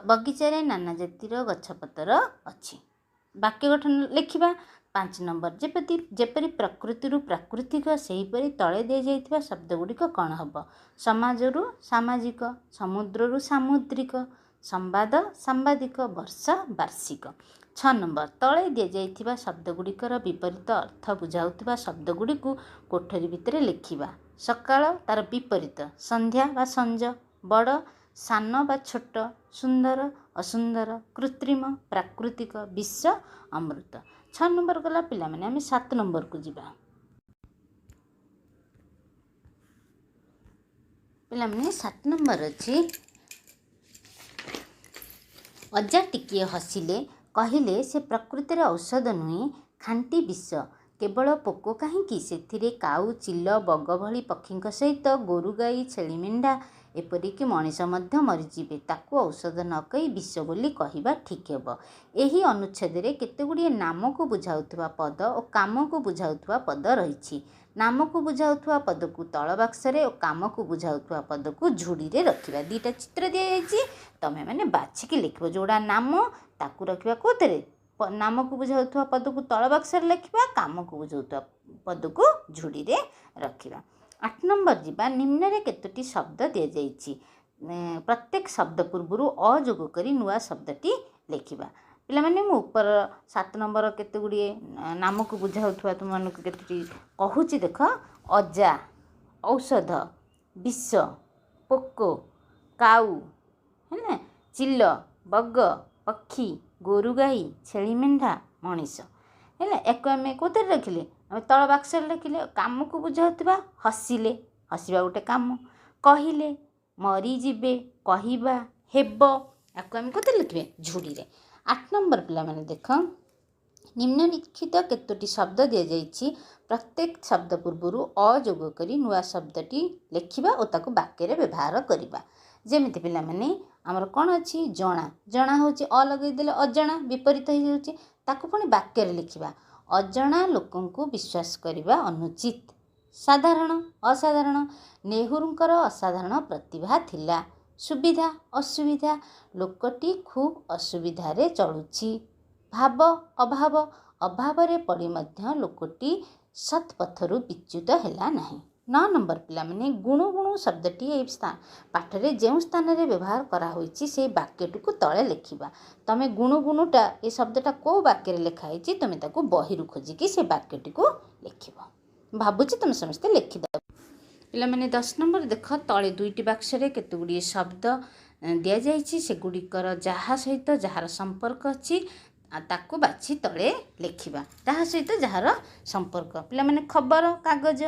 ବଗିଚାରେ ନାନା ଜାତିର ଗଛପତର ଅଛି। ବାକ୍ୟ ଗଠନ ଲେଖିବା। 5 ନମ୍ବର ଯେପରି ପ୍ରକୃତିରୁ ପ୍ରାକୃତିକ, ସେହିପରି ତଳେ ଦିଆଯାଇଥିବା ଶବ୍ଦଗୁଡ଼ିକ କ'ଣ ହେବ? ସମାଜରୁ ସାମାଜିକ, ସମୁଦ୍ରରୁ ସାମୁଦ୍ରିକ, ସମ୍ବାଦ ସାମ୍ବାଦିକ, ବର୍ଷ ବାର୍ଷିକ। 6 ନମ୍ବର ତଳେ ଦିଆଯାଇଥିବା ଶବ୍ଦଗୁଡ଼ିକର ବିପରୀତ ଅର୍ଥ ବୁଝାଉଥିବା ଶବ୍ଦଗୁଡ଼ିକୁ କୋଠରୀ ଭିତରେ ଲେଖିବା। ସକାଳ ତାର ବିପରୀତ ସନ୍ଧ୍ୟା ବା ସଞ୍ଜ, ବଡ଼ ସାନ ବା ଛୋଟ, ସୁନ୍ଦର ଅସୁନ୍ଦର, କୃତ୍ରିମ ପ୍ରାକୃତିକ, ବିଷ ଅମୃତ। 6 ନମ୍ବର ଗଲା ପିଲାମାନେ। ଆମେ 7 ନମ୍ବରକୁ ଯିବା। ପିଲାମାନେ 7 ନମ୍ବର ଅଛି ଅଜା ଟିକିଏ ହସିଲେ, କହିଲେ ସେ ପ୍ରକୃତିରେ ଔଷଧ ନୁହେଁ, ଖାଣ୍ଟି ବିଷ। କେବଳ ପୋକ କାହିଁକି, ସେଥିରେ କାଉ, ଚିଲ, ବଗ ଭଳି ପକ୍ଷୀଙ୍କ ସହିତ ଗୋରୁ, ଗାଈ, ଛେଳି, ମେଣ୍ଢା, ଏପରିକି ମଣିଷ ମଧ୍ୟ ମରିଯିବେ। ତାକୁ ଔଷଧ ନ କହି ବିଷ ବୋଲି କହିବା ଠିକ୍ ହେବ। ଏହି ଅନୁଚ୍ଛେଦରେ କେତେଗୁଡ଼ିଏ ନାମକୁ ବୁଝାଉଥିବା ପଦ ଓ କାମକୁ ବୁଝାଉଥିବା ପଦ ରହିଛି। ନାମକୁ ବୁଝାଉଥିବା ପଦକୁ ତଳ ବାକ୍ସରେ ଓ କାମକୁ ବୁଝାଉଥିବା ପଦକୁ ଝୁଡ଼ିରେ ରଖିବା। 2ଟା ଚିତ୍ର ଦିଆଯାଇଛି, ତମେମାନେ ବାଛିକି ଲେଖିବ। ଯେଉଁଟା ନାମ ତାକୁ ରଖିବା କେଉଁଥିରେ? ନାମକୁ ବୁଝାଉଥିବା ପଦକୁ ତଳ ବାକ୍ସରେ ଲେଖିବା, କାମକୁ ବୁଝାଉଥିବା ପଦକୁ ଝୁଡ଼ିରେ ରଖିବା। 8 ନମ୍ବର ଯିବା। ନିମ୍ନରେ କେତୋଟି ଶବ୍ଦ ଦିଆଯାଇଛି। ପ୍ରତ୍ୟେକ ଶବ୍ଦ ପୂର୍ବରୁ ଅ ଯୋଗ କରି ନୂଆ ଶବ୍ଦଟି ଲେଖିବା। ପିଲାମାନେ ମୁଁ ଉପର 7 ନମ୍ବର କେତେଗୁଡ଼ିଏ ନାମକୁ ବୁଝାଉଥିବା ତୁମମାନଙ୍କୁ କେତୋଟି କହୁଛି ଦେଖ। ଅଜା, ଔଷଧ, ବିଷ, ପୋକ, କାଉ, ହେଲା, ଚିଲ, ବଗ, ପକ୍ଷୀ, ଗୋରୁ, ଗାଈ, ଛେଳି, ମେଣ୍ଢା, ମଣିଷ। ହେଲା, ୟାକୁ ଆମେ କେଉଁଥିରେ ରଖିଲେ? ଆମେ ତଳ ବାକ୍ସରେ ଲେଖିଲେ। କାମକୁ ବୁଝାଉଥିବା ହସିଲେ, ହସିବା ଗୋଟେ କାମ। କହିଲେ, ମରିଯିବେ, କହିବା, ହେବ, ୟାକୁ ଆମେ କେଉଁଥିରେ ଲେଖିବେ? ଝୁଡ଼ିରେ। 8 ନମ୍ବର ପିଲାମାନେ ଦେଖ। ନିମ୍ନଲିଖିତ କେତୋଟି ଶବ୍ଦ ଦିଆଯାଇଛି। ପ୍ରତ୍ୟେକ ଶବ୍ଦ ପୂର୍ବରୁ ଅ ଯୋଗ କରି ନୂଆ ଶବ୍ଦଟି ଲେଖିବା ଓ ତାକୁ ବାକ୍ୟରେ ବ୍ୟବହାର କରିବା। ଯେମିତି ପିଲାମାନେ ଆମର କ'ଣ ଅଛି? ଜଣା। ଜଣା ହେଉଛି ଅ ଲଗାଇଦେଲେ ଅଜଣା, ବିପରୀତ ହେଇଯାଉଛି। ତାକୁ ପୁଣି ବାକ୍ୟରେ ଲେଖିବା। ଅଜଣା ଲୋକଙ୍କୁ ବିଶ୍ୱାସ କରିବା ଅନୁଚିତ। ସାଧାରଣ, ଅସାଧାରଣ। ନେହୁରୁଙ୍କର ଅସାଧାରଣ ପ୍ରତିଭା ଥିଲା। ସୁବିଧା, ଅସୁବିଧା। ଲୋକଟି ଖୁବ୍ ଅସୁବିଧାରେ ଚଳୁଛି। ଭାବ, ଅଭାବ। ଅଭାବରେ ପଡ଼ି ମଧ୍ୟ ଲୋକଟି ସତ୍ପଥରୁ ବିଚ୍ୟୁତ ହେଲା ନାହିଁ। 9 ନମ୍ବର ପିଲାମାନେ ଗୁଣୁ ଗୁଣୁ ଶବ୍ଦଟି ଏହି ପାଠରେ ଯେଉଁ ସ୍ଥାନରେ ବ୍ୟବହାର କରାହୋଇଛି ସେହି ବାକ୍ୟଟିକୁ ତଳେ ଲେଖିବା। ତମେ ଗୁଣୁ ଗୁଣୁଟା ଏ ଶବ୍ଦଟା କେଉଁ ବାକ୍ୟରେ ଲେଖା ହେଇଛି ତୁମେ ତାକୁ ବହିରୁ ଖୋଜିକି ସେ ବାକ୍ୟଟିକୁ ଲେଖିବ। ଭାବୁଛି ତୁମେ ସମସ୍ତେ ଲେଖିଦେବ। ପିଲାମାନେ 10 ନମ୍ବର ଦେଖ। ତଳେ 2ଟି ବାକ୍ସରେ କେତେଗୁଡ଼ିଏ ଶବ୍ଦ ଦିଆଯାଇଛି। ସେଗୁଡ଼ିକର ଯାହା ସହିତ ଯାହାର ସମ୍ପର୍କ ଅଛି ତାକୁ ବାଛି ତଳେ ଲେଖିବା। ତାହା ସହିତ ଯାହାର ସମ୍ପର୍କ। ପିଲାମାନେ ଖବର କାଗଜ,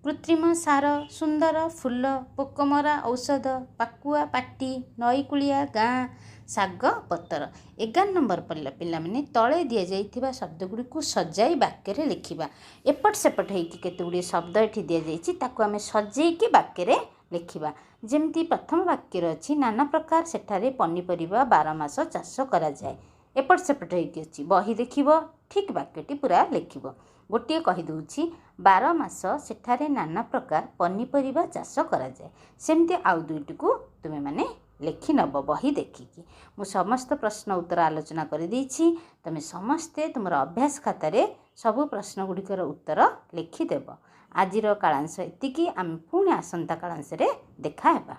कृत्रिम सार सुंदर फूल पोकमरा औषध पाकुआ पाटी नईकूलिया गाँ शाग पतर। 11 नंबर पिलाମାନେ तले दि जाइथिबा शब्द गुडी सजाई वाक्य रे लिखिबा। एपट सेपट हेकि केते गुडी शब्द एठी दि जाइछि ताकू आमे सजेइकि वाक्य रे लिखिबा। जेमती प्रथम वाक्य रे अछि नाना प्रकार सेठारे पनिपरिबा 12 मास चाष करा जाय। एपट सेपट हेकि अछि बही देखिबो ठीक वाक्यटी पूरा लिखिबो। गोटे कहि दउछि 12 मास सेठारे नाना प्रकार पनिपरिबा चाष करा जाय। सेमती आउ दुईटी को तुमे माने लिखि नब बही देखिकी। मु समस्त प्रश्न उत्तर आलोचना कर देछि। तमे समस्ते तुमर अभ्यास खातारे सबु प्रश्न गुड़िकर उत्तर लिखिदेव। आजिर कालांश एतिकी। आम पुणी आसंता कालांश रे देखा हेबा।